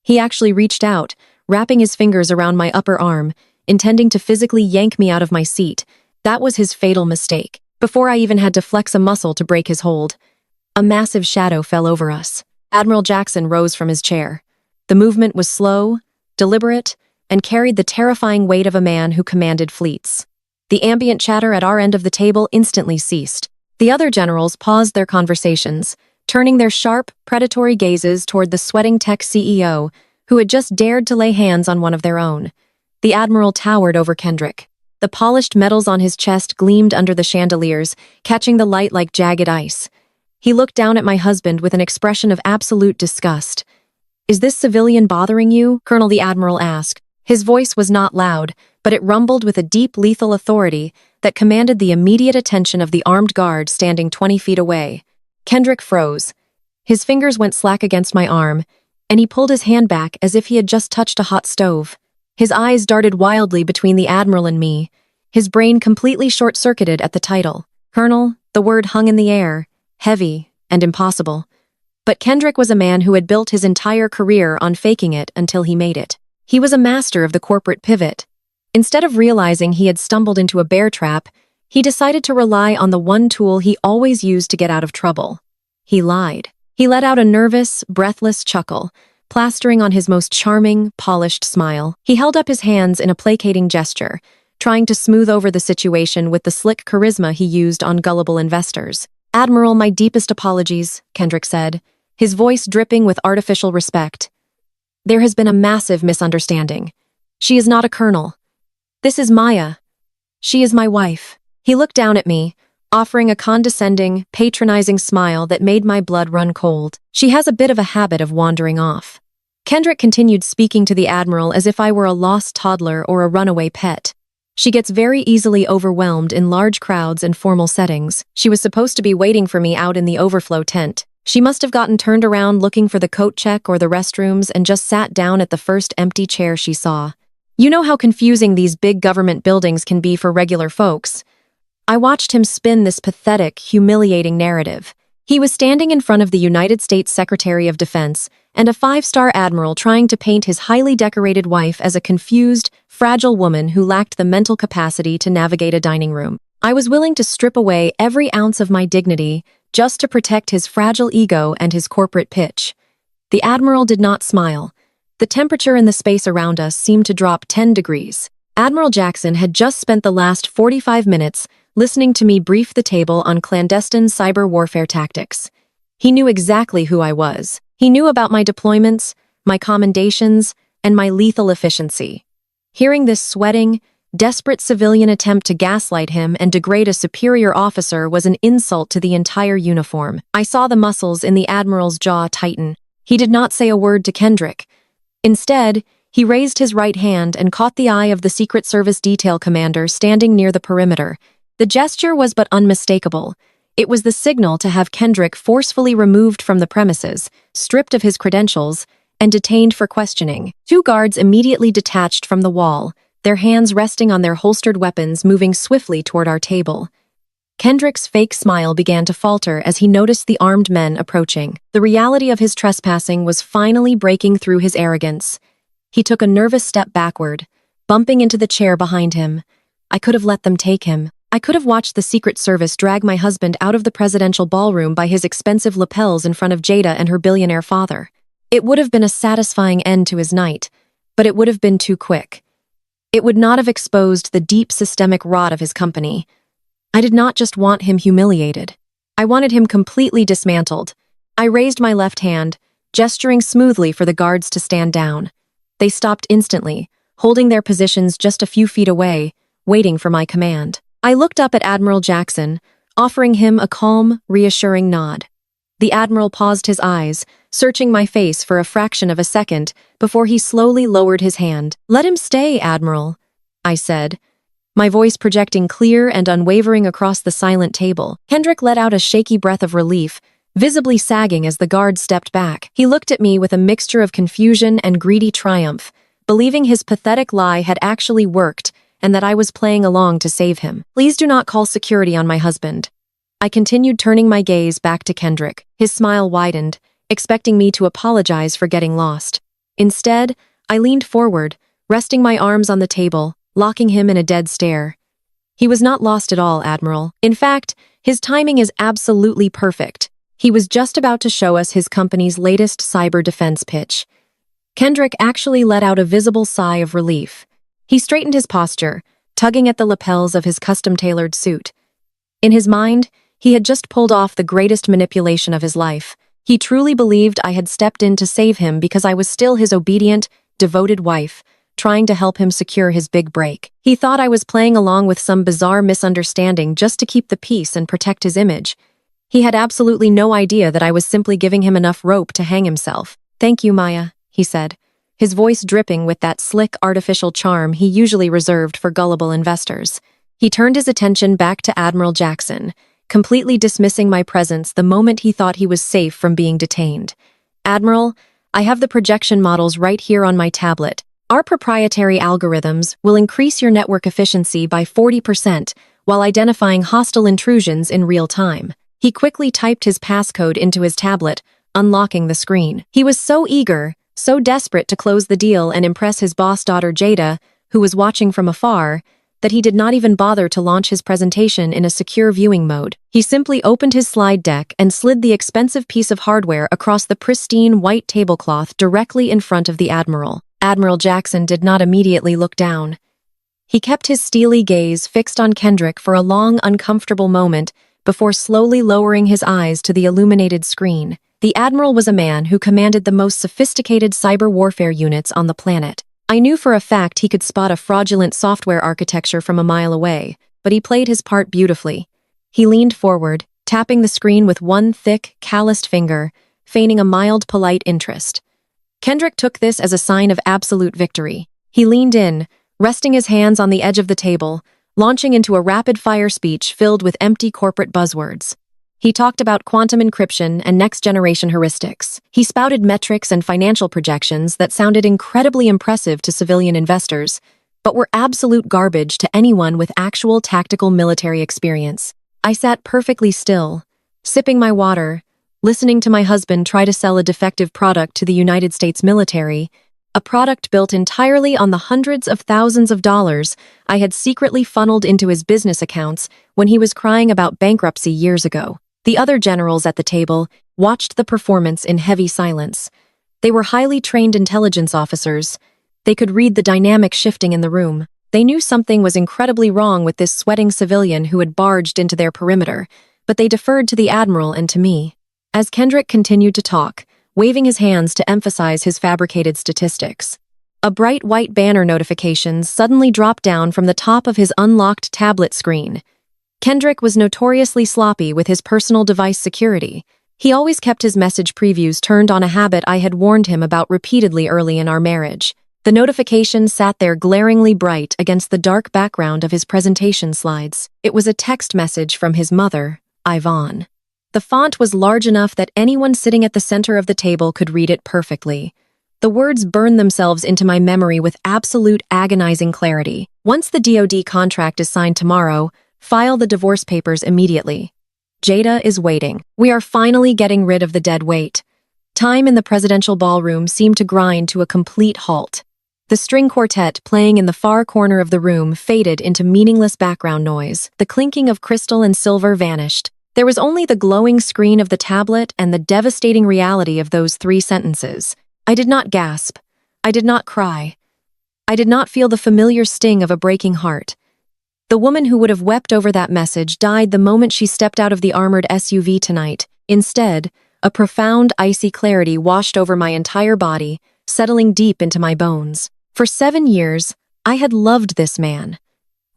He actually reached out, wrapping his fingers around my upper arm, intending to physically yank me out of my seat. That was his fatal mistake. Before I even had to flex a muscle to break his hold, a massive shadow fell over us. Admiral Jackson rose from his chair. The movement was slow, deliberate, and carried the terrifying weight of a man who commanded fleets. The ambient chatter at our end of the table instantly ceased. The other generals paused their conversations, turning their sharp, predatory gazes toward the sweating tech CEO, who had just dared to lay hands on one of their own. The Admiral towered over Kendrick. The polished metals on his chest gleamed under the chandeliers, catching the light like jagged ice. He looked down at my husband with an expression of absolute disgust. Is this civilian bothering you? Colonel the Admiral asked. His voice was not loud, but it rumbled with a deep, lethal authority that commanded the immediate attention of the armed guard standing 20 feet away. Kendrick froze. His fingers went slack against my arm, and he pulled his hand back as if he had just touched a hot stove. His eyes darted wildly between the Admiral and me, his brain completely short-circuited at the title. Colonel, the word hung in the air, heavy and impossible. But Kendrick was a man who had built his entire career on faking it until he made it. He was a master of the corporate pivot. Instead of realizing he had stumbled into a bear trap, he decided to rely on the one tool he always used to get out of trouble. He lied. He let out a nervous, breathless chuckle, plastering on his most charming, polished smile. He held up his hands in a placating gesture, trying to smooth over the situation with the slick charisma he used on gullible investors. Admiral, my deepest apologies, Kendrick said, his voice dripping with artificial respect. There has been a massive misunderstanding. She is not a colonel. This is Maya. She is my wife. He looked down at me, offering a condescending, patronizing smile that made my blood run cold. She has a bit of a habit of wandering off. Kendrick continued speaking to the Admiral as if I were a lost toddler or a runaway pet. She gets very easily overwhelmed in large crowds and formal settings. She was supposed to be waiting for me out in the overflow tent. She must have gotten turned around looking for the coat check or the restrooms and just sat down at the first empty chair she saw. You know how confusing these big government buildings can be for regular folks. I watched him spin this pathetic, humiliating narrative. He was standing in front of the United States Secretary of Defense and a 5-star admiral trying to paint his highly decorated wife as a confused, fragile woman who lacked the mental capacity to navigate a dining room. I was willing to strip away every ounce of my dignity just to protect his fragile ego and his corporate pitch. The Admiral did not smile. The temperature in the space around us seemed to drop 10 degrees. Admiral Jackson had just spent the last 45 minutes listening to me brief the table on clandestine cyber warfare tactics. He knew exactly who I was. He knew about my deployments, my commendations, and my lethal efficiency. Hearing this sweating, desperate civilian attempt to gaslight him and degrade a superior officer was an insult to the entire uniform. I saw the muscles in the Admiral's jaw tighten. He did not say a word to Kendrick. Instead, he raised his right hand and caught the eye of the Secret Service detail commander standing near the perimeter. The gesture was but unmistakable. It was the signal to have Kendrick forcefully removed from the premises, stripped of his credentials, and detained for questioning. 2 guards immediately detached from the wall, their hands resting on their holstered weapons, moving swiftly toward our table. Kendrick's fake smile began to falter as he noticed the armed men approaching. The reality of his trespassing was finally breaking through his arrogance. He took a nervous step backward, bumping into the chair behind him. I could have let them take him. I could have watched the Secret Service drag my husband out of the presidential ballroom by his expensive lapels in front of Jada and her billionaire father. It would have been a satisfying end to his night, but it would have been too quick. It would not have exposed the deep systemic rot of his company. I did not just want him humiliated. I wanted him completely dismantled. I raised my left hand, gesturing smoothly for the guards to stand down. They stopped instantly, holding their positions just a few feet away, waiting for my command. I looked up at Admiral Jackson, offering him a calm, reassuring nod. The Admiral paused his eyes, searching my face for a fraction of a second before he slowly lowered his hand. "Let him stay, Admiral," I said, my voice projecting clear and unwavering across the silent table. Kendrick let out a shaky breath of relief, visibly sagging as the guard stepped back. He looked at me with a mixture of confusion and greedy triumph, believing his pathetic lie had actually worked and that I was playing along to save him. "Please do not call security on my husband." I continued, turning my gaze back to Kendrick. His smile widened, expecting me to apologize for getting lost. Instead, I leaned forward, resting my arms on the table, locking him in a dead stare. "He was not lost at all, Admiral. In fact, his timing is absolutely perfect. He was just about to show us his company's latest cyber defense pitch." Kendrick actually let out a visible sigh of relief. He straightened his posture, tugging at the lapels of his custom-tailored suit. In his mind, he had just pulled off the greatest manipulation of his life. He truly believed I had stepped in to save him because I was still his obedient, devoted wife, trying to help him secure his big break. He thought I was playing along with some bizarre misunderstanding just to keep the peace and protect his image. He had absolutely no idea that I was simply giving him enough rope to hang himself. "Thank you, Maya," he said, his voice dripping with that slick, artificial charm he usually reserved for gullible investors. He turned his attention back to Admiral Jackson, completely dismissing my presence the moment he thought he was safe from being detained. "Admiral, I have the projection models right here on my tablet. Our proprietary algorithms will increase your network efficiency by 40% while identifying hostile intrusions in real time." He quickly typed his passcode into his tablet, unlocking the screen. He was so eager, so desperate to close the deal and impress his boss daughter Jada, who was watching from afar, that he did not even bother to launch his presentation in a secure viewing mode. He simply opened his slide deck and slid the expensive piece of hardware across the pristine white tablecloth directly in front of the Admiral. Admiral Jackson did not immediately look down. He kept his steely gaze fixed on Kendrick for a long, uncomfortable moment before slowly lowering his eyes to the illuminated screen. The Admiral was a man who commanded the most sophisticated cyber warfare units on the planet. I knew for a fact he could spot a fraudulent software architecture from a mile away, but he played his part beautifully. He leaned forward, tapping the screen with one thick, calloused finger, feigning a mild, polite interest. Kendrick took this as a sign of absolute victory. He leaned in, resting his hands on the edge of the table, launching into a rapid-fire speech filled with empty corporate buzzwords. He talked about quantum encryption and next-generation heuristics. He spouted metrics and financial projections that sounded incredibly impressive to civilian investors, but were absolute garbage to anyone with actual tactical military experience. I sat perfectly still, sipping my water, listening to my husband try to sell a defective product to the United States military, a product built entirely on the hundreds of thousands of dollars I had secretly funneled into his business accounts when he was crying about bankruptcy years ago. The other generals at the table watched the performance in heavy silence. They were highly trained intelligence officers. They could read the dynamic shifting in the room. They knew something was incredibly wrong with this sweating civilian who had barged into their perimeter, but they deferred to the Admiral and to me. As Kendrick continued to talk, waving his hands to emphasize his fabricated statistics, a bright white banner notification suddenly dropped down from the top of his unlocked tablet screen. Kendrick was notoriously sloppy with his personal device security. He always kept his message previews turned on, a habit I had warned him about repeatedly early in our marriage. The notification sat there glaringly bright against the dark background of his presentation slides. It was a text message from his mother, Yvonne. The font was large enough that anyone sitting at the center of the table could read it perfectly. The words burned themselves into my memory with absolute agonizing clarity. "Once the DoD contract is signed tomorrow, file the divorce papers immediately. Jada is waiting. We are finally getting rid of the dead weight." Time in the presidential ballroom seemed to grind to a complete halt. The string quartet playing in the far corner of the room faded into meaningless background noise. The clinking of crystal and silver vanished. There was only the glowing screen of the tablet and the devastating reality of those 3 sentences. I did not gasp. I did not cry. I did not feel the familiar sting of a breaking heart. The woman who would have wept over that message died the moment she stepped out of the armored SUV tonight. Instead, a profound, icy clarity washed over my entire body, settling deep into my bones. For 7 years, I had loved this man.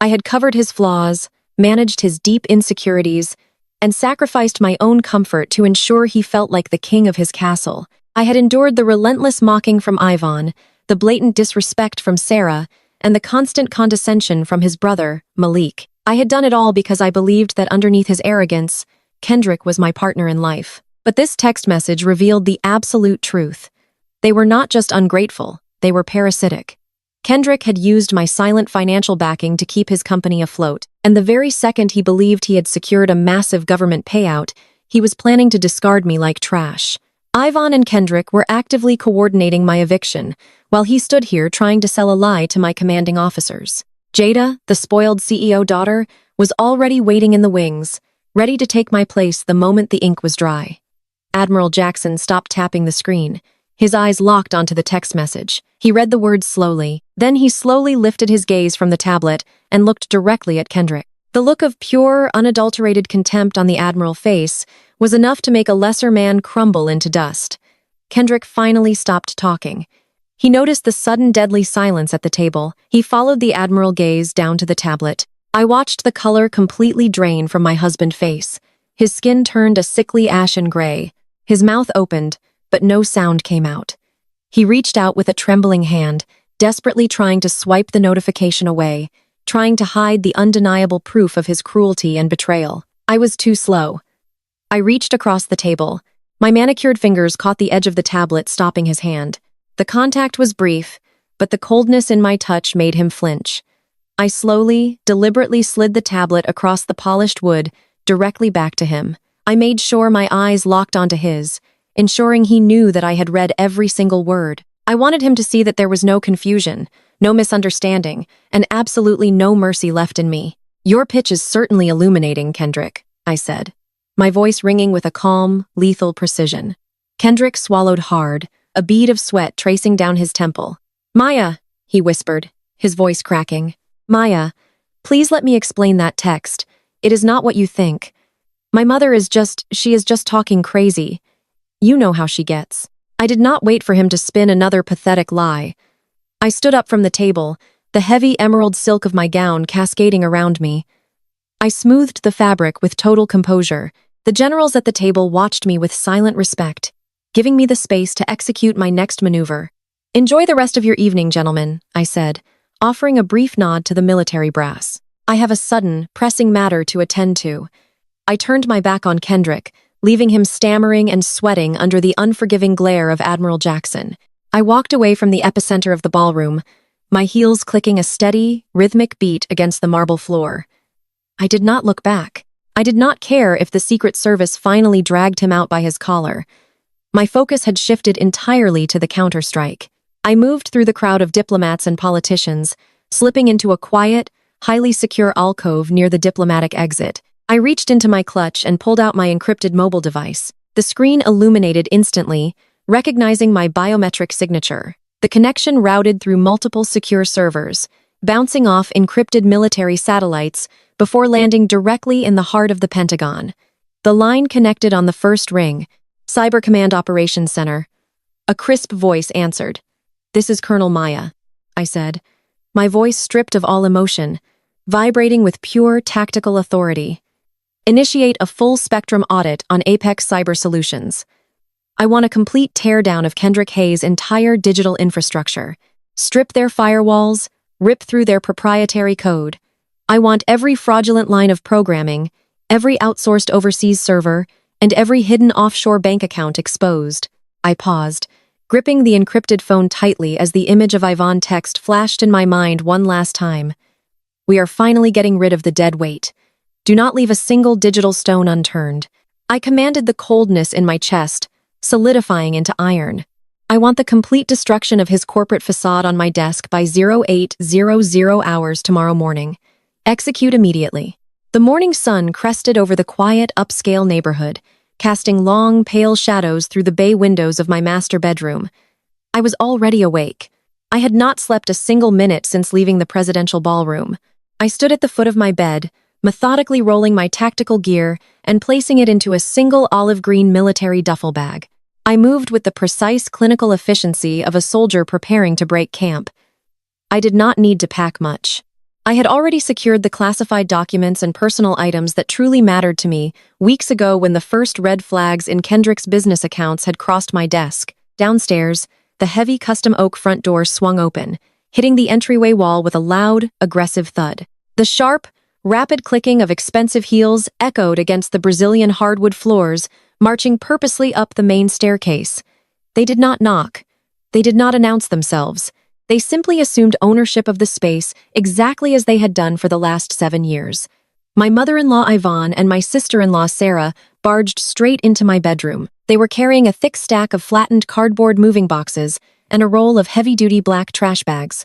I had covered his flaws, managed his deep insecurities, and sacrificed my own comfort to ensure he felt like the king of his castle. I had endured the relentless mocking from Ivan, the blatant disrespect from Sarah, and the constant condescension from his brother, Malik. I had done it all because I believed that underneath his arrogance, Kendrick was my partner in life. But this text message revealed the absolute truth. They were not just ungrateful, they were parasitic. Kendrick had used my silent financial backing to keep his company afloat, and the very second he believed he had secured a massive government payout, he was planning to discard me like trash. Ivan and Kendrick were actively coordinating my eviction, while he stood here trying to sell a lie to my commanding officers. Jada, the spoiled CEO daughter, was already waiting in the wings, ready to take my place the moment the ink was dry. Admiral Jackson stopped tapping the screen. His eyes locked onto the text message. He read the words slowly. Then he slowly lifted his gaze from the tablet and looked directly at Kendrick. The look of pure, unadulterated contempt on the Admiral face was enough to make a lesser man crumble into dust. Kendrick finally stopped talking. He noticed the sudden deadly silence at the table. He followed the Admiral gaze down to the tablet. I watched the color completely drain from my husband's face. His skin turned a sickly ashen gray. His mouth opened, but no sound came out. He reached out with a trembling hand, desperately trying to swipe the notification away, trying to hide the undeniable proof of his cruelty and betrayal. I was too slow. I reached across the table. My manicured fingers caught the edge of the tablet, stopping his hand. The contact was brief, but the coldness in my touch made him flinch. I slowly, deliberately slid the tablet across the polished wood, directly back to him. I made sure my eyes locked onto his, ensuring he knew that I had read every single word. I wanted him to see that there was no confusion, no misunderstanding, and absolutely no mercy left in me. "Your pitch is certainly illuminating, Kendrick," I said, my voice ringing with a calm, lethal precision. Kendrick swallowed hard, a bead of sweat tracing down his temple. "Maya," he whispered, his voice cracking. "Maya, please let me explain that text. It is not what you think. My mother is just talking crazy. You know how she gets." I did not wait for him to spin another pathetic lie. I stood up from the table, the heavy emerald silk of my gown cascading around me. I smoothed the fabric with total composure. The generals at the table watched me with silent respect, giving me the space to execute my next maneuver. "Enjoy the rest of your evening, gentlemen," I said, offering a brief nod to the military brass. "I have a sudden, pressing matter to attend to." I turned my back on Kendrick, leaving him stammering and sweating under the unforgiving glare of Admiral Jackson. I walked away from the epicenter of the ballroom, my heels clicking a steady, rhythmic beat against the marble floor. I did not look back. I did not care if the Secret Service finally dragged him out by his collar. My focus had shifted entirely to the counterstrike. I moved through the crowd of diplomats and politicians, slipping into a quiet, highly secure alcove near the diplomatic exit. I reached into my clutch and pulled out my encrypted mobile device. The screen illuminated instantly, recognizing my biometric signature. The connection routed through multiple secure servers, bouncing off encrypted military satellites before landing directly in the heart of the Pentagon. The line connected on the first ring, Cyber Command Operations Center. A crisp voice answered. "This is Colonel Maya," I said, my voice stripped of all emotion, vibrating with pure tactical authority. "Initiate a full-spectrum audit on Apex Cyber Solutions. I want a complete teardown of Kendrick Hayes' entire digital infrastructure. Strip their firewalls, rip through their proprietary code. I want every fraudulent line of programming, every outsourced overseas server, and every hidden offshore bank account exposed." I paused, gripping the encrypted phone tightly as the image of Ivan text flashed in my mind one last time. "We are finally getting rid of the dead weight. Do not leave a single digital stone unturned." I commanded the coldness in my chest, solidifying into iron. "I want the complete destruction of his corporate facade on my desk by 0800 hours tomorrow morning. Execute immediately." The morning sun crested over the quiet, upscale neighborhood, casting long, pale shadows through the bay windows of my master bedroom. I was already awake. I had not slept a single minute since leaving the presidential ballroom. I stood at the foot of my bed, methodically rolling my tactical gear and placing it into a single olive-green military duffel bag. I moved with the precise clinical efficiency of a soldier preparing to break camp. I did not need to pack much. I had already secured the classified documents and personal items that truly mattered to me weeks ago when the first red flags in Kendrick's business accounts had crossed my desk. Downstairs, the heavy custom oak front door swung open, hitting the entryway wall with a loud, aggressive thud. The sharp, rapid clicking of expensive heels echoed against the Brazilian hardwood floors, marching purposely up the main staircase. They did not knock. They did not announce themselves. They simply assumed ownership of the space exactly as they had done for the last 7 years. My mother-in-law Ivan and my sister-in-law Sarah barged straight into my bedroom. They were carrying a thick stack of flattened cardboard moving boxes and a roll of heavy-duty black trash bags.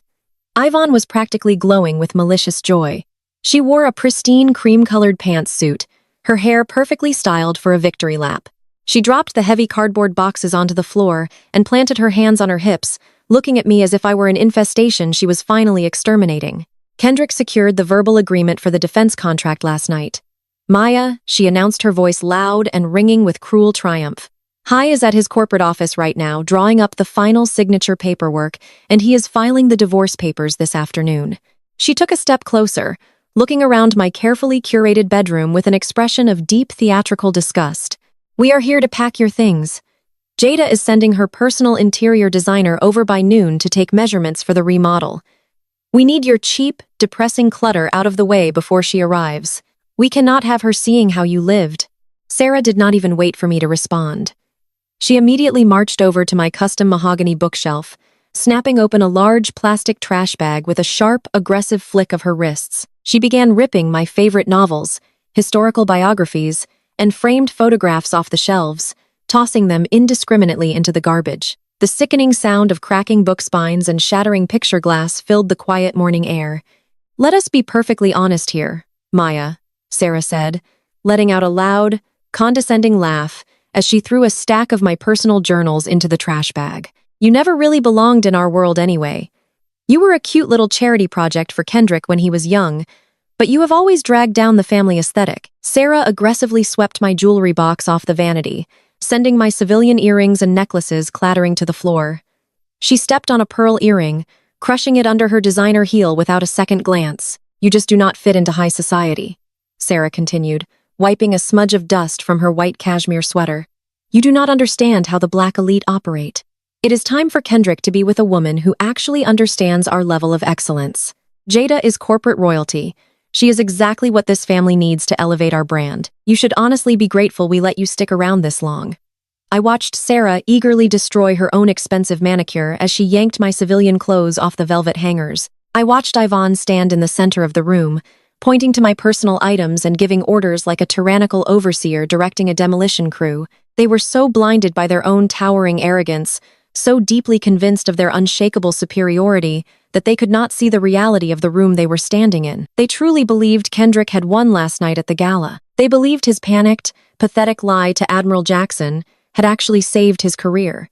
Ivan was practically glowing with malicious joy. She wore a pristine cream-colored pantsuit, her hair perfectly styled for a victory lap. She dropped the heavy cardboard boxes onto the floor and planted her hands on her hips, looking at me as if I were an infestation she was finally exterminating. Kendrick secured the verbal agreement for the defense contract last night. Maya, she announced, her voice loud and ringing with cruel triumph. Hai is at his corporate office right now, drawing up the final signature paperwork, and he is filing the divorce papers this afternoon. She took a step closer, looking around my carefully curated bedroom with an expression of deep theatrical disgust. We are here to pack your things. Jada is sending her personal interior designer over by noon to take measurements for the remodel. We need your cheap, depressing clutter out of the way before she arrives. We cannot have her seeing how you lived. Sarah did not even wait for me to respond. She immediately marched over to my custom mahogany bookshelf, snapping open a large plastic trash bag with a sharp, aggressive flick of her wrists. She began ripping my favorite novels, historical biographies, and framed photographs off the shelves, tossing them indiscriminately into the garbage. The sickening sound of cracking book spines and shattering picture glass filled the quiet morning air. Let us be perfectly honest here, Maya, Sarah said, letting out a loud, condescending laugh as she threw a stack of my personal journals into the trash bag. You never really belonged in our world anyway. You were a cute little charity project for Kendrick when he was young, but you have always dragged down the family aesthetic. Sarah aggressively swept my jewelry box off the vanity, sending my civilian earrings and necklaces clattering to the floor. She stepped on a pearl earring, crushing it under her designer heel without a second glance. You just do not fit into high society, Sarah continued, wiping a smudge of dust from her white cashmere sweater. You do not understand how the black elite operate. It is time for Kendrick to be with a woman who actually understands our level of excellence. Jada is corporate royalty. She is exactly what this family needs to elevate our brand. You should honestly be grateful we let you stick around this long. I watched Sarah eagerly destroy her own expensive manicure as she yanked my civilian clothes off the velvet hangers. I watched Ivan stand in the center of the room, pointing to my personal items and giving orders like a tyrannical overseer directing a demolition crew. They were so blinded by their own towering arrogance, so deeply convinced of their unshakable superiority, that they could not see the reality of the room they were standing in. They truly believed Kendrick had won last night at the gala. They believed his panicked, pathetic lie to Admiral Jackson had actually saved his career.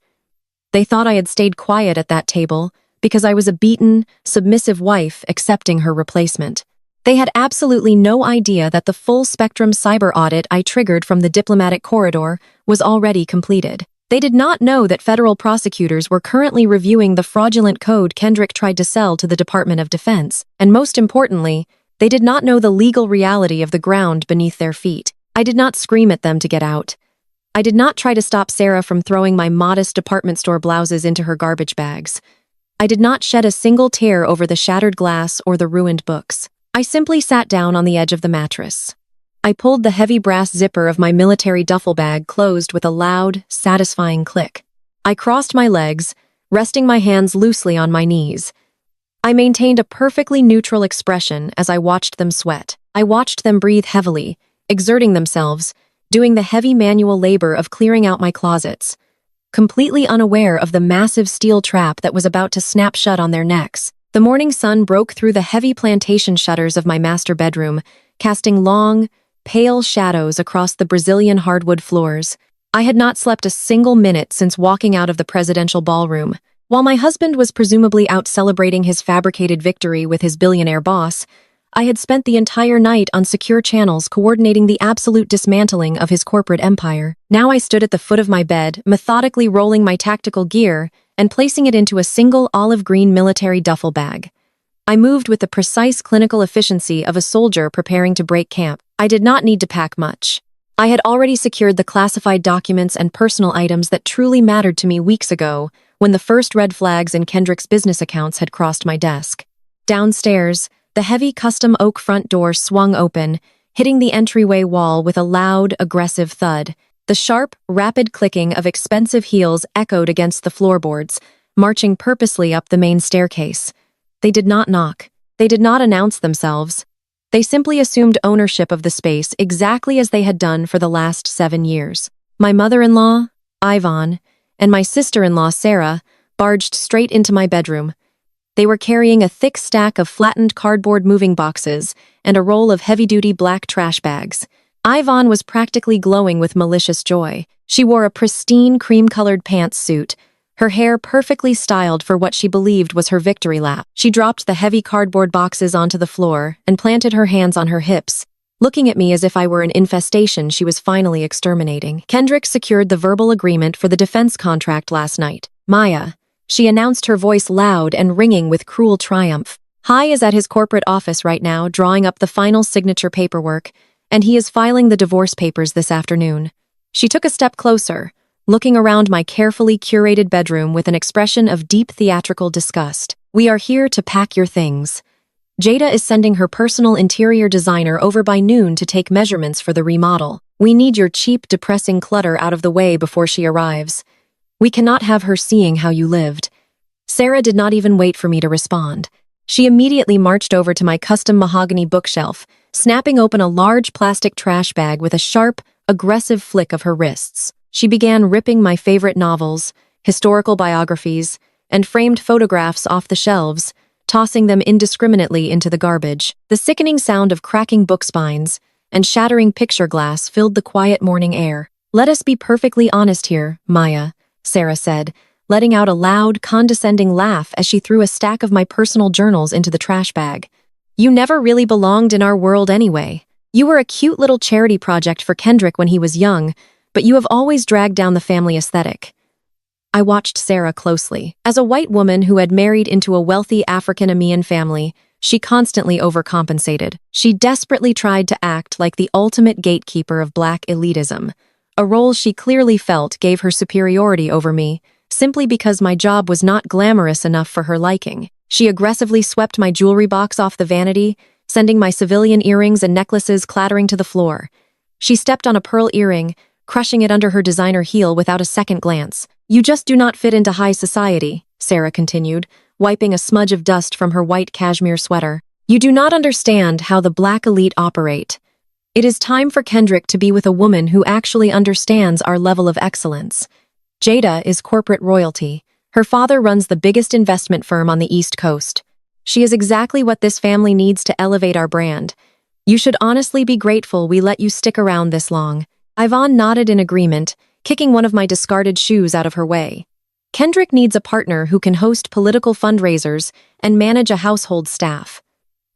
They thought I had stayed quiet at that table because I was a beaten, submissive wife accepting her replacement. They had absolutely no idea that the full-spectrum cyber audit I triggered from the diplomatic corridor was already completed. They did not know that federal prosecutors were currently reviewing the fraudulent code Kendrick tried to sell to the Department of Defense, and most importantly, they did not know the legal reality of the ground beneath their feet. I did not scream at them to get out. I did not try to stop Sarah from throwing my modest department store blouses into her garbage bags. I did not shed a single tear over the shattered glass or the ruined books. I simply sat down on the edge of the mattress. I pulled the heavy brass zipper of my military duffel bag closed with a loud, satisfying click. I crossed my legs, resting my hands loosely on my knees. I maintained a perfectly neutral expression as I watched them sweat. I watched them breathe heavily, exerting themselves, doing the heavy manual labor of clearing out my closets, completely unaware of the massive steel trap that was about to snap shut on their necks. The morning sun broke through the heavy plantation shutters of my master bedroom, casting long, pale shadows across the Brazilian hardwood floors. I had not slept a single minute since walking out of the presidential ballroom. While my husband was presumably out celebrating his fabricated victory with his billionaire boss, I had spent the entire night on secure channels coordinating the absolute dismantling of his corporate empire. Now I stood at the foot of my bed, methodically rolling my tactical gear and placing it into a single olive green military duffel bag. I moved with the precise clinical efficiency of a soldier preparing to break camp. I did not need to pack much. I had already secured the classified documents and personal items that truly mattered to me weeks ago, when the first red flags in Kendrick's business accounts had crossed my desk. Downstairs, the heavy custom oak front door swung open, hitting the entryway wall with a loud, aggressive thud. The sharp, rapid clicking of expensive heels echoed against the floorboards, marching purposely up the main staircase. They did not knock. They did not announce themselves. They simply assumed ownership of the space exactly as they had done for the last 7 years. My mother-in-law, Ivan, and my sister-in-law, Sarah, barged straight into my bedroom. They were carrying a thick stack of flattened cardboard moving boxes and a roll of heavy-duty black trash bags. Ivan was practically glowing with malicious joy. She wore a pristine cream-colored pantsuit, her hair perfectly styled for what she believed was her victory lap. She dropped the heavy cardboard boxes onto the floor and planted her hands on her hips, looking at me as if I were an infestation she was finally exterminating. Kendrick secured the verbal agreement for the defense contract last night. Maya, she announced, her voice loud and ringing with cruel triumph. Hai is at his corporate office right now, drawing up the final signature paperwork, and he is filing the divorce papers this afternoon. She took a step closer, looking around my carefully curated bedroom with an expression of deep theatrical disgust. We are here to pack your things. Jada is sending her personal interior designer over by noon to take measurements for the remodel. We need your cheap, depressing clutter out of the way before she arrives. We cannot have her seeing how you lived. Sarah did not even wait for me to respond. She immediately marched over to my custom mahogany bookshelf, snapping open a large plastic trash bag with a sharp, aggressive flick of her wrists. She began ripping my favorite novels, historical biographies, and framed photographs off the shelves, tossing them indiscriminately into the garbage. The sickening sound of cracking book spines and shattering picture glass filled the quiet morning air. Let us be perfectly honest here, Maya, Sarah said, letting out a loud, condescending laugh as she threw a stack of my personal journals into the trash bag. You never really belonged in our world anyway. You were a cute little charity project for Kendrick when he was young, but you have always dragged down the family aesthetic. I watched Sarah closely. As a white woman who had married into a wealthy African-American family, she constantly overcompensated. She desperately tried to act like the ultimate gatekeeper of black elitism, a role she clearly felt gave her superiority over me, simply because my job was not glamorous enough for her liking. She aggressively swept my jewelry box off the vanity, sending my civilian earrings and necklaces clattering to the floor. She stepped on a pearl earring, crushing it under her designer heel without a second glance. You just do not fit into high society, Sarah continued, wiping a smudge of dust from her white cashmere sweater. You do not understand how the black elite operate. It is time for Kendrick to be with a woman who actually understands our level of excellence. Jada is corporate royalty. Her father runs the biggest investment firm on the East Coast. She is exactly what this family needs to elevate our brand. You should honestly be grateful we let you stick around this long. Ivan nodded in agreement, kicking one of my discarded shoes out of her way. Kendrick needs a partner who can host political fundraisers and manage a household staff,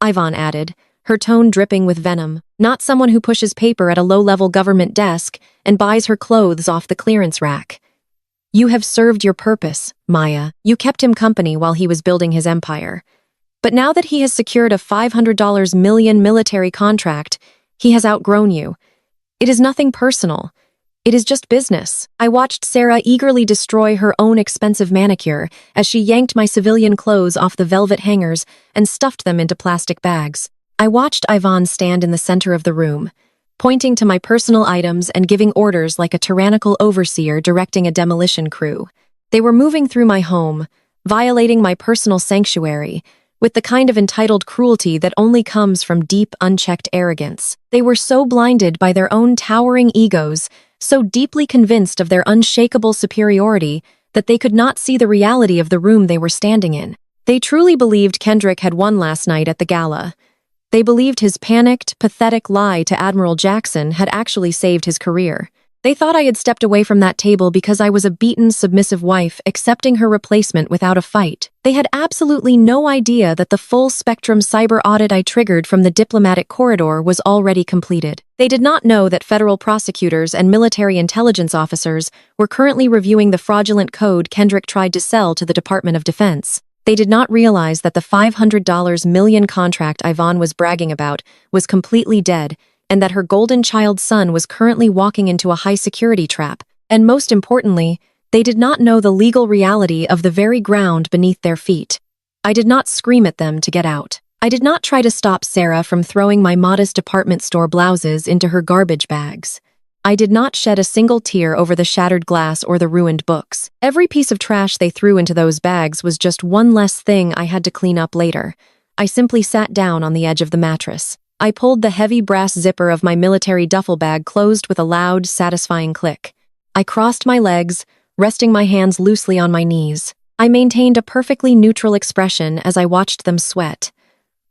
Ivan added, her tone dripping with venom, not someone who pushes paper at a low-level government desk and buys her clothes off the clearance rack. You have served your purpose, Maya. You kept him company while he was building his empire. But now that he has secured a $500 million military contract, he has outgrown you. It is nothing personal. It is just business. I watched Sarah eagerly destroy her own expensive manicure as she yanked my civilian clothes off the velvet hangers and stuffed them into plastic bags. I watched Ivan stand in the center of the room, pointing to my personal items and giving orders like a tyrannical overseer directing a demolition crew. They were moving through my home, violating my personal sanctuary, with the kind of entitled cruelty that only comes from deep, unchecked arrogance. They were so blinded by their own towering egos, so deeply convinced of their unshakable superiority, that they could not see the reality of the room they were standing in. They truly believed Kendrick had won last night at the gala. They believed his panicked, pathetic lie to Admiral Jackson had actually saved his career. They thought I had stepped away from that table because I was a beaten, submissive wife accepting her replacement without a fight. They had absolutely no idea that the full-spectrum cyber audit I triggered from the diplomatic corridor was already completed. They did not know that federal prosecutors and military intelligence officers were currently reviewing the fraudulent code Kendrick tried to sell to the Department of Defense. They did not realize that the $500 million contract Ivan was bragging about was completely dead, and that her golden child son was currently walking into a high-security trap. And most importantly, they did not know the legal reality of the very ground beneath their feet. I did not scream at them to get out. I did not try to stop Sarah from throwing my modest department store blouses into her garbage bags. I did not shed a single tear over the shattered glass or the ruined books. Every piece of trash they threw into those bags was just one less thing I had to clean up later. I simply sat down on the edge of the mattress. I pulled the heavy brass zipper of my military duffel bag closed with a loud, satisfying click. I crossed my legs, resting my hands loosely on my knees. I maintained a perfectly neutral expression as I watched them sweat.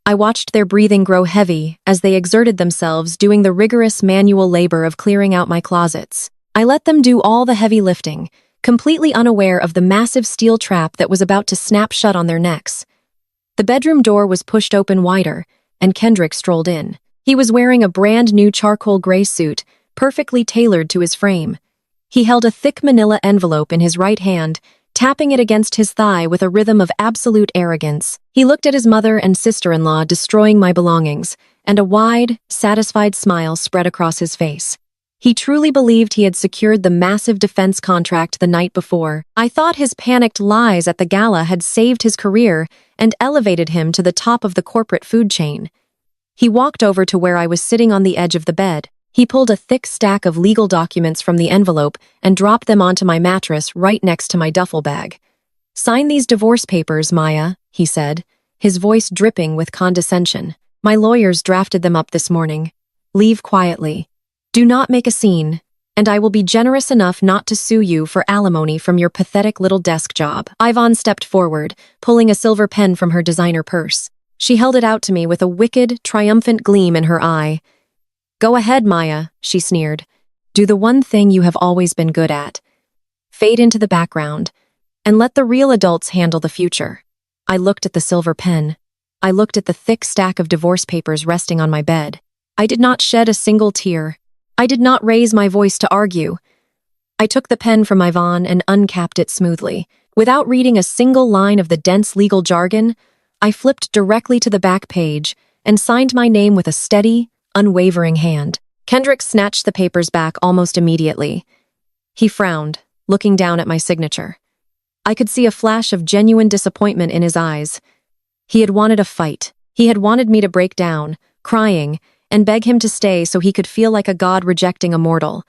I watched their breathing grow heavy as they exerted themselves doing the rigorous manual labor of clearing out my closets. I let them do all the heavy lifting, completely unaware of the massive steel trap that was about to snap shut on their necks. The bedroom door was pushed open wider, and Kendrick strolled in. He was wearing a brand new charcoal gray suit, perfectly tailored to his frame. He held a thick manila envelope in his right hand, tapping it against his thigh with a rhythm of absolute arrogance. He looked at his mother and sister-in-law destroying my belongings, and a wide, satisfied smile spread across his face. He truly believed he had secured the massive defense contract the night before. I thought his panicked lies at the gala had saved his career and elevated him to the top of the corporate food chain. He walked over to where I was sitting on the edge of the bed. He pulled a thick stack of legal documents from the envelope and dropped them onto my mattress right next to my duffel bag. "Sign these divorce papers, Maya," he said, his voice dripping with condescension. "My lawyers drafted them up this morning. Leave quietly. Do not make a scene, and I will be generous enough not to sue you for alimony from your pathetic little desk job." Ivan stepped forward, pulling a silver pen from her designer purse. She held it out to me with a wicked, triumphant gleam in her eye. "Go ahead, Maya," she sneered. "Do the one thing you have always been good at. Fade into the background, and let the real adults handle the future." I looked at the silver pen. I looked at the thick stack of divorce papers resting on my bed. I did not shed a single tear. I did not raise my voice to argue. I took the pen from Ivan and uncapped it smoothly. Without reading a single line of the dense legal jargon, I flipped directly to the back page and signed my name with a steady, unwavering hand. Kendrick snatched the papers back almost immediately. He frowned, looking down at my signature. I could see a flash of genuine disappointment in his eyes. He had wanted a fight. He had wanted me to break down, crying, and beg him to stay so he could feel like a god rejecting a mortal.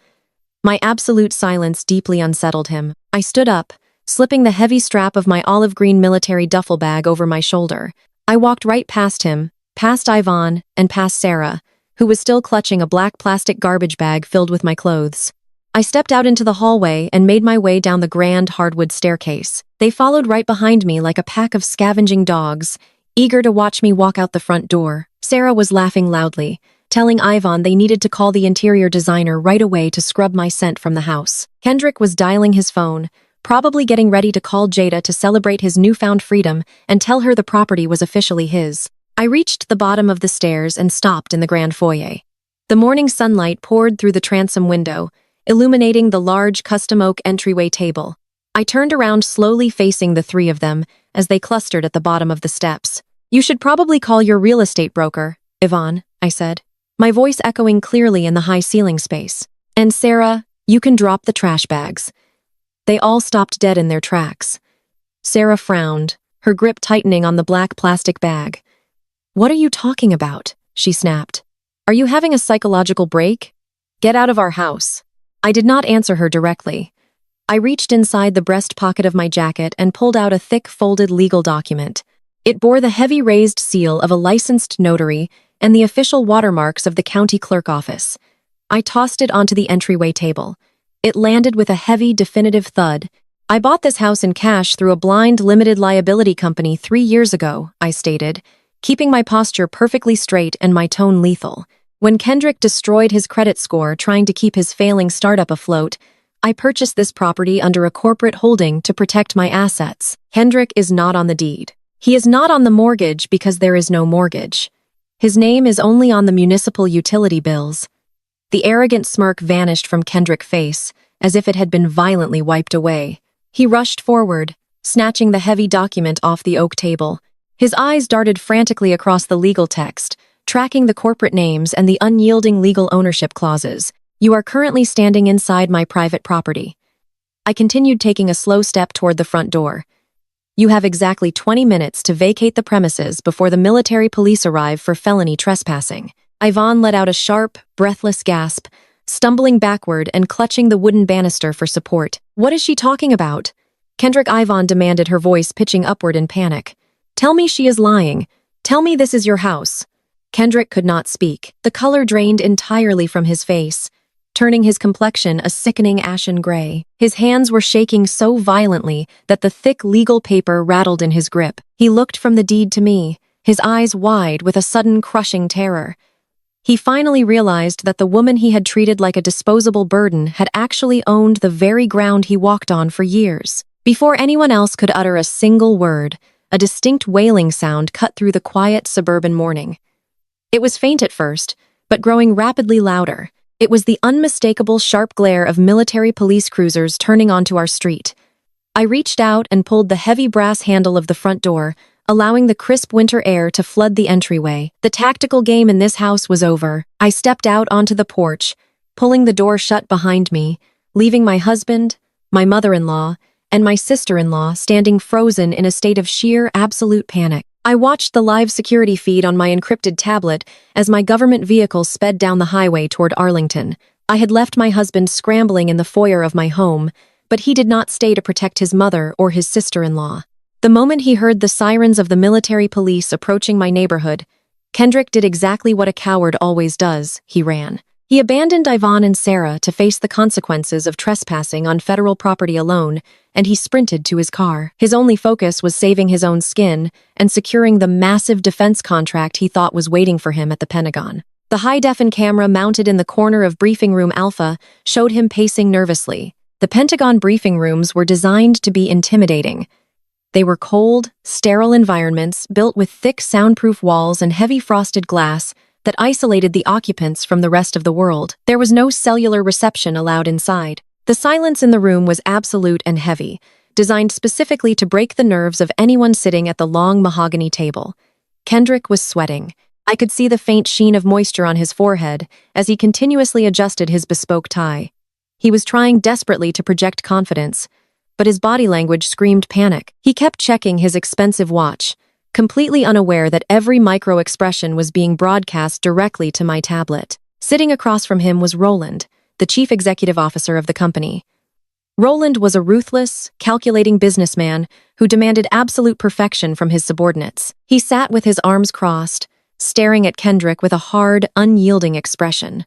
My absolute silence deeply unsettled him. I stood up, slipping the heavy strap of my olive green military duffel bag over my shoulder. I walked right past him, past Ivan, and past Sarah, who was still clutching a black plastic garbage bag filled with my clothes. I stepped out into the hallway and made my way down the grand hardwood staircase. They followed right behind me like a pack of scavenging dogs, eager to watch me walk out the front door. Sarah was laughing loudly, telling Ivan they needed to call the interior designer right away to scrub my scent from the house. Kendrick was dialing his phone, probably getting ready to call Jada to celebrate his newfound freedom and tell her the property was officially his. I reached the bottom of the stairs and stopped in the grand foyer. The morning sunlight poured through the transom window, illuminating the large custom oak entryway table. I turned around slowly facing the three of them as they clustered at the bottom of the steps. "You should probably call your real estate broker, Ivan," I said, my voice echoing clearly in the high ceiling space. "And Sarah, you can drop the trash bags." They all stopped dead in their tracks. Sarah frowned, her grip tightening on the black plastic bag. "What are you talking about?" she snapped. "Are you having a psychological break? Get out of our house." I did not answer her directly. I reached inside the breast pocket of my jacket and pulled out a thick folded legal document. It bore the heavy raised seal of a licensed notary and the official watermarks of the county clerk office. I tossed it onto the entryway table. It landed with a heavy, definitive thud. "I bought this house in cash through a blind limited liability company 3 years ago," I stated, keeping my posture perfectly straight and my tone lethal. "When Kendrick destroyed his credit score trying to keep his failing startup afloat, I purchased this property under a corporate holding to protect my assets. Kendrick is not on the deed. He is not on the mortgage because there is no mortgage. His name is only on the municipal utility bills." The arrogant smirk vanished from Kendrick's face, as if it had been violently wiped away. He rushed forward, snatching the heavy document off the oak table. His eyes darted frantically across the legal text, tracking the corporate names and the unyielding legal ownership clauses. You are currently standing inside my private property. I continued taking a slow step toward the front door. You have exactly 20 minutes to vacate the premises before the military police arrive for felony trespassing. Ivan let out a sharp, breathless gasp, stumbling backward and clutching the wooden banister for support. What is she talking about? Kendrick Ivan demanded, her voice pitching upward in panic. Tell me she is lying. Tell me this is your house. Kendrick could not speak. The color drained entirely from his face, turning his complexion a sickening ashen gray. His hands were shaking so violently that the thick legal paper rattled in his grip. He looked from the deed to me, his eyes wide with a sudden crushing terror. He finally realized that the woman he had treated like a disposable burden had actually owned the very ground he walked on for years. Before anyone else could utter a single word, a distinct wailing sound cut through the quiet suburban morning. It was faint at first, but growing rapidly louder. It was the unmistakable sharp glare of military police cruisers turning onto our street. I reached out and pulled the heavy brass handle of the front door, allowing the crisp winter air to flood the entryway. The tactical game in this house was over. I stepped out onto the porch, pulling the door shut behind me, leaving my husband, my mother-in-law, and my sister-in-law standing frozen in a state of sheer, absolute panic. I watched the live security feed on my encrypted tablet as my government vehicle sped down the highway toward Arlington. I had left my husband scrambling in the foyer of my home, but he did not stay to protect his mother or his sister-in-law. The moment he heard the sirens of the military police approaching my neighborhood, Kendrick did exactly what a coward always does. He ran. He abandoned Ivan and Sarah to face the consequences of trespassing on federal property alone, and he sprinted to his car. His only focus was saving his own skin and securing the massive defense contract he thought was waiting for him at the Pentagon. The high-defin camera mounted in the corner of Briefing Room Alpha showed him pacing nervously. The Pentagon briefing rooms were designed to be intimidating. They were cold, sterile environments built with thick soundproof walls and heavy frosted glass that isolated the occupants from the rest of the world. There was no cellular reception allowed inside. The silence in the room was absolute and heavy, designed specifically to break the nerves of anyone sitting at the long mahogany table. Kendrick was sweating. I could see the faint sheen of moisture on his forehead as he continuously adjusted his bespoke tie. He was trying desperately to project confidence, but his body language screamed panic. He kept checking his expensive watch, completely unaware that every micro-expression was being broadcast directly to my tablet. Sitting across from him was Roland, the chief executive officer of the company. Roland was a ruthless, calculating businessman who demanded absolute perfection from his subordinates. He sat with his arms crossed, staring at Kendrick with a hard, unyielding expression.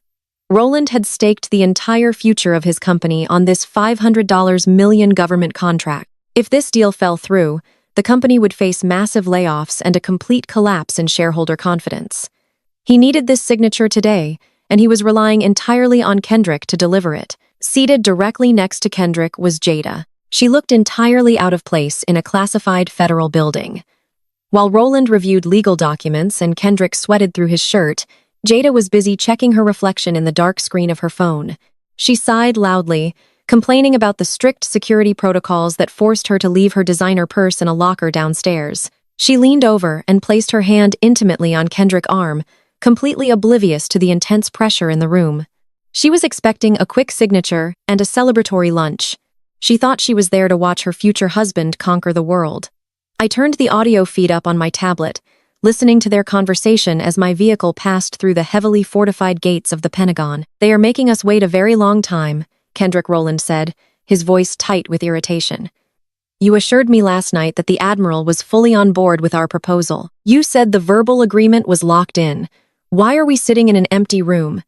Roland had staked the entire future of his company on this $500 million government contract. If this deal fell through, the company would face massive layoffs and a complete collapse in shareholder confidence. He needed this signature today, and he was relying entirely on Kendrick to deliver it. Seated directly next to Kendrick was Jada. She looked entirely out of place in a classified federal building. While Roland reviewed legal documents and Kendrick sweated through his shirt, Jada was busy checking her reflection in the dark screen of her phone. She sighed loudly, complaining about the strict security protocols that forced her to leave her designer purse in a locker downstairs. She leaned over and placed her hand intimately on Kendrick's arm, completely oblivious to the intense pressure in the room. She was expecting a quick signature and a celebratory lunch. She thought she was there to watch her future husband conquer the world. I turned the audio feed up on my tablet, listening to their conversation as my vehicle passed through the heavily fortified gates of the Pentagon. "They are making us wait a very long time," Kendrick Roland said, his voice tight with irritation. "You assured me last night that the Admiral was fully on board with our proposal. You said the verbal agreement was locked in. Why are we sitting in an empty room?"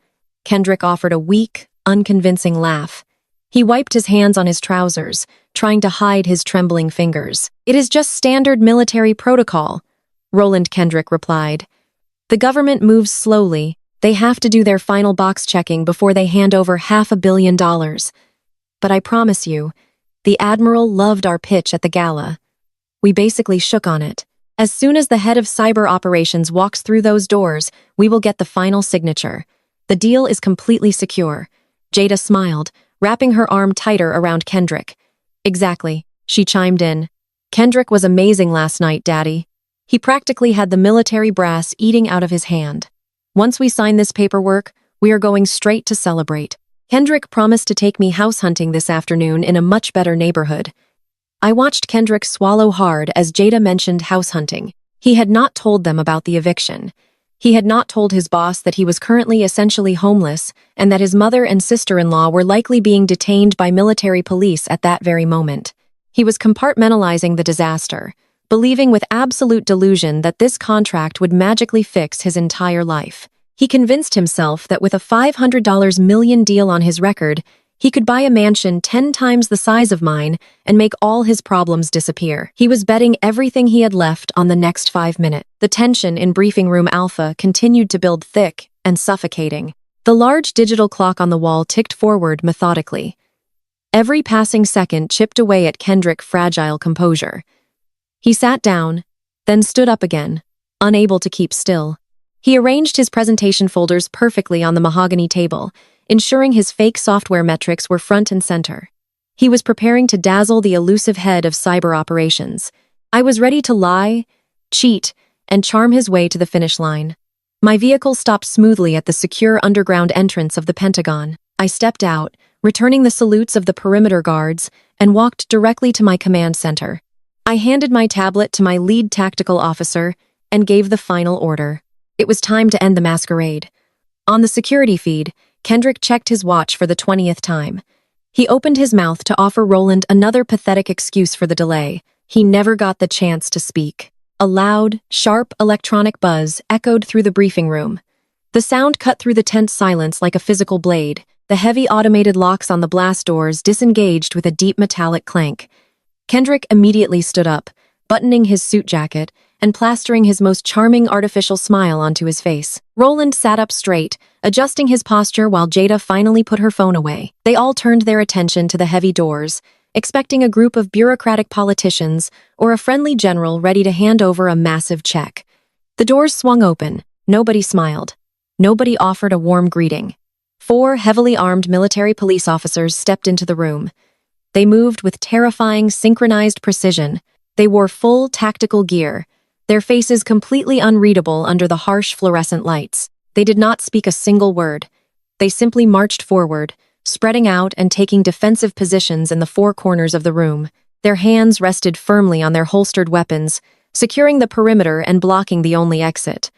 Kendrick offered a weak, unconvincing laugh. He wiped his hands on his trousers, trying to hide his trembling fingers. "It is just standard military protocol," Roland Kendrick replied. "The government moves slowly. They have to do their final box checking before they hand over $500 million. But I promise you, the Admiral loved our pitch at the gala. We basically shook on it. As soon as the head of cyber operations walks through those doors, we will get the final signature. The deal is completely secure." Jada smiled, wrapping her arm tighter around Kendrick. "Exactly," she chimed in. Kendrick was amazing last night, Daddy. He practically had the military brass eating out of his hand. Once we sign this paperwork, we are going straight to celebrate. Kendrick promised to take me house hunting this afternoon in a much better neighborhood. I watched Kendrick swallow hard as Jada mentioned house hunting. He had not told them about the eviction. He had not told his boss that he was currently essentially homeless and that his mother and sister-in-law were likely being detained by military police at that very moment. He was compartmentalizing the disaster, believing with absolute delusion that this contract would magically fix his entire life. He convinced himself that with a $500 million deal on his record, he could buy a mansion 10 times the size of mine and make all his problems disappear. He was betting everything he had left on the next 5 minutes. The tension in Briefing Room Alpha continued to build thick and suffocating. The large digital clock on the wall ticked forward methodically. Every passing second chipped away at Kendrick's fragile composure. He sat down, then stood up again, unable to keep still. He arranged his presentation folders perfectly on the mahogany table, ensuring his fake software metrics were front and center. He was preparing to dazzle the elusive head of cyber operations. I was ready to lie, cheat, and charm his way to the finish line. My vehicle stopped smoothly at the secure underground entrance of the Pentagon. I stepped out, returning the salutes of the perimeter guards, and walked directly to my command center. I handed my tablet to my lead tactical officer and gave the final order. It was time to end the masquerade. On the security feed, Kendrick checked his watch for the 20th time. He opened his mouth to offer Roland another pathetic excuse for the delay. He never got the chance to speak. A loud, sharp electronic buzz echoed through the briefing room. The sound cut through the tense silence like a physical blade. The heavy automated locks on the blast doors disengaged with a deep metallic clank. Kendrick immediately stood up, buttoning his suit jacket and plastering his most charming artificial smile onto his face. Roland sat up straight, adjusting his posture while Jada finally put her phone away. They all turned their attention to the heavy doors, expecting a group of bureaucratic politicians or a friendly general ready to hand over a massive check. The doors swung open. Nobody smiled. Nobody offered a warm greeting. 4 heavily armed military police officers stepped into the room. They moved with terrifying, synchronized precision. They wore full tactical gear, their faces completely unreadable under the harsh fluorescent lights. They did not speak a single word. They simply marched forward, spreading out and taking defensive positions in the 4 corners of the room. Their hands rested firmly on their holstered weapons, securing the perimeter and blocking the only exit.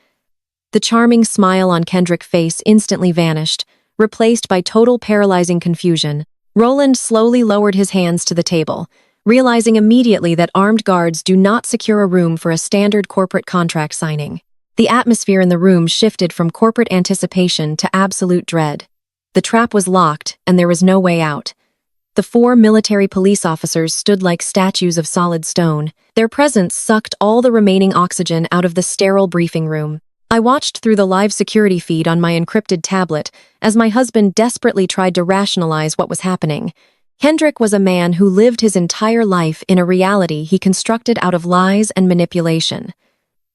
The charming smile on Kendrick's face instantly vanished, replaced by total paralyzing confusion. Roland slowly lowered his hands to the table, realizing immediately that armed guards do not secure a room for a standard corporate contract signing. The atmosphere in the room shifted from corporate anticipation to absolute dread. The trap was locked, and there was no way out. The 4 military police officers stood like statues of solid stone. Their presence sucked all the remaining oxygen out of the sterile briefing room. I watched through the live security feed on my encrypted tablet as my husband desperately tried to rationalize what was happening. Kendrick was a man who lived his entire life in a reality he constructed out of lies and manipulation.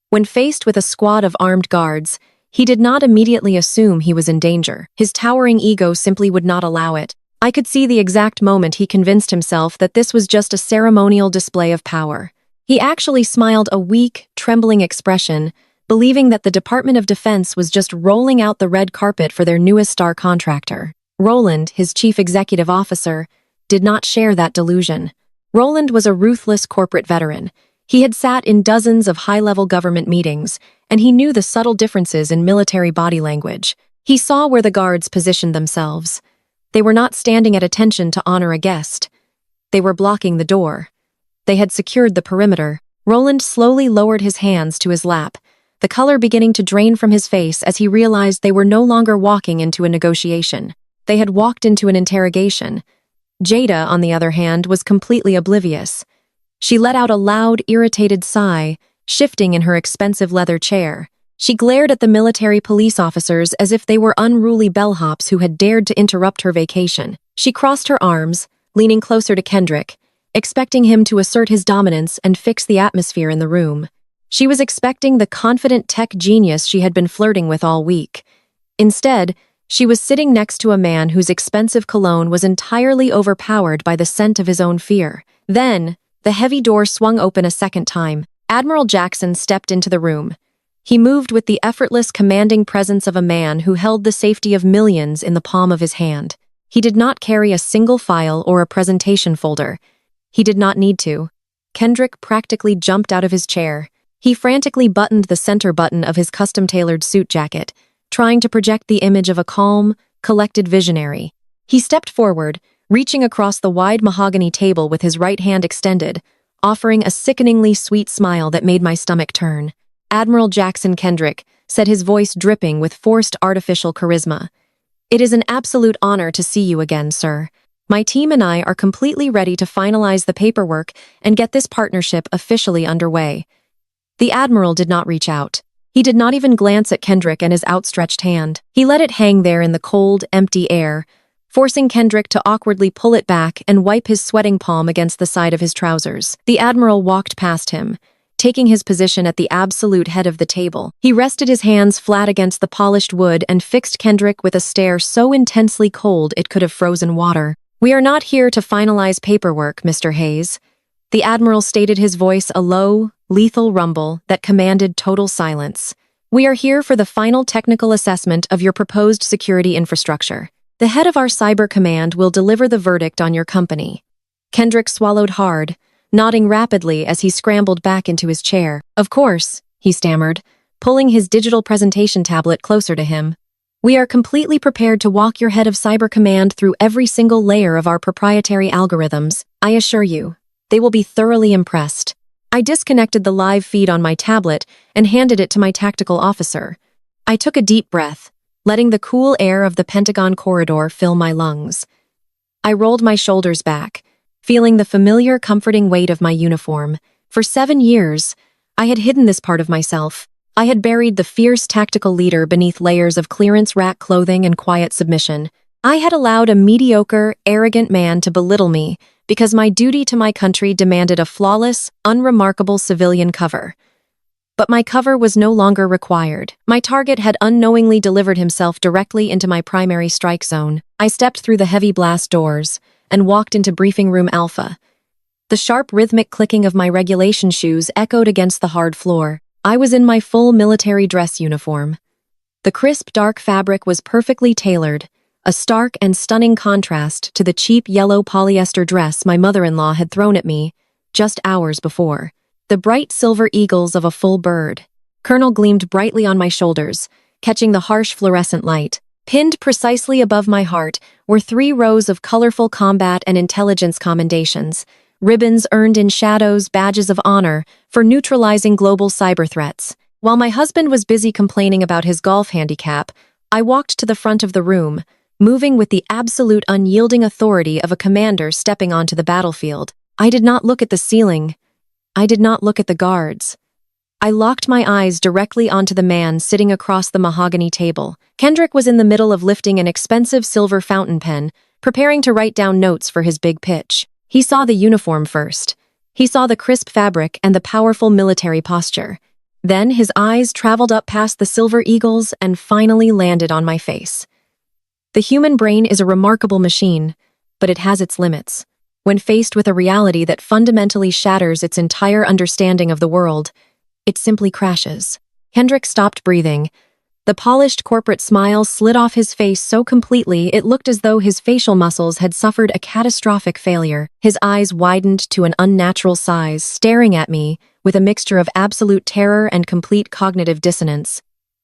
When faced with a squad of armed guards, he did not immediately assume he was in danger. His towering ego simply would not allow it. I could see the exact moment he convinced himself that this was just a ceremonial display of power. He actually smiled a weak, trembling expression, believing that the Department of Defense was just rolling out the red carpet for their newest star contractor. Roland, his chief executive officer, did not share that delusion. Roland was a ruthless corporate veteran. He had sat in dozens of high-level government meetings, and he knew the subtle differences in military body language. He saw where the guards positioned themselves. They were not standing at attention to honor a guest. They were blocking the door. They had secured the perimeter. Roland slowly lowered his hands to his lap, the color beginning to drain from his face as he realized they were no longer walking into a negotiation. They had walked into an interrogation. Jada, on the other hand, was completely oblivious. She let out a loud, irritated sigh, shifting in her expensive leather chair. She glared at the military police officers as if they were unruly bellhops who had dared to interrupt her vacation. She crossed her arms, leaning closer to Kendrick, expecting him to assert his dominance and fix the atmosphere in the room. She was expecting the confident tech genius she had been flirting with all week. Instead, she was sitting next to a man whose expensive cologne was entirely overpowered by the scent of his own fear. Then, The heavy door swung open a second time. Admiral Jackson stepped into the room. He moved with the effortless, commanding presence of a man who held the safety of millions in the palm of his hand. He did not carry a single file or a presentation folder. He did not need to. Kendrick practically jumped out of his chair. He frantically buttoned the center button of his custom-tailored suit jacket, trying to project the image of a calm, collected visionary. He stepped forward, reaching across the wide mahogany table with his right hand extended, offering a sickeningly sweet smile that made my stomach turn. "Admiral Jackson Kendrick," said, his voice dripping with forced artificial charisma. "It is an absolute honor to see you again, sir. My team and I are completely ready to finalize the paperwork and get this partnership officially underway." The Admiral did not reach out. He did not even glance at Kendrick and his outstretched hand. He let it hang there in the cold, empty air, forcing Kendrick to awkwardly pull it back and wipe his sweating palm against the side of his trousers. The Admiral walked past him, taking his position at the absolute head of the table. He rested his hands flat against the polished wood and fixed Kendrick with a stare so intensely cold it could have frozen water. "We are not here to finalize paperwork, Mr. Hayes." The Admiral stated, his voice a low, lethal rumble that commanded total silence. "We are here for the final technical assessment of your proposed security infrastructure. The head of our cyber command will deliver the verdict on your company." Kendrick swallowed hard, nodding rapidly as he scrambled back into his chair. "Of course," he stammered, pulling his digital presentation tablet closer to him. "We are completely prepared to walk your head of cyber command through every single layer of our proprietary algorithms. I assure you, they will be thoroughly impressed." I disconnected the live feed on my tablet and handed it to my tactical officer. I took a deep breath, letting the cool air of the Pentagon corridor fill my lungs. I rolled my shoulders back, feeling the familiar, comforting weight of my uniform. For 7 years, I had hidden this part of myself. I had buried the fierce tactical leader beneath layers of clearance rack clothing and quiet submission. I had allowed a mediocre, arrogant man to belittle me because my duty to my country demanded a flawless, unremarkable civilian cover. But my cover was no longer required. My target had unknowingly delivered himself directly into my primary strike zone. I stepped through the heavy blast doors and walked into Briefing Room Alpha. The sharp, rhythmic clicking of my regulation shoes echoed against the hard floor. I was in my full military dress uniform. The crisp, dark fabric was perfectly tailored, a stark and stunning contrast to the cheap yellow polyester dress my mother-in-law had thrown at me just hours before. The bright silver eagles of a full bird. Colonel gleamed brightly on my shoulders, catching the harsh fluorescent light. Pinned precisely above my heart were 3 rows of colorful combat and intelligence commendations, ribbons earned in shadows, badges of honor for neutralizing global cyber threats. While my husband was busy complaining about his golf handicap, I walked to the front of the room, moving with the absolute unyielding authority of a commander stepping onto the battlefield. I did not look at the ceiling. I did not look at the guards. I locked my eyes directly onto the man sitting across the mahogany table. Kendrick was in the middle of lifting an expensive silver fountain pen, preparing to write down notes for his big pitch. He saw the uniform first. He saw the crisp fabric and the powerful military posture. Then his eyes traveled up past the silver eagles and finally landed on my face. The human brain is a remarkable machine, but it has its limits. When faced with a reality that fundamentally shatters its entire understanding of the world, it simply crashes. Kendrick stopped breathing. The polished corporate smile slid off his face so completely it looked as though his facial muscles had suffered a catastrophic failure. His eyes widened to an unnatural size, staring at me with a mixture of absolute terror and complete cognitive dissonance.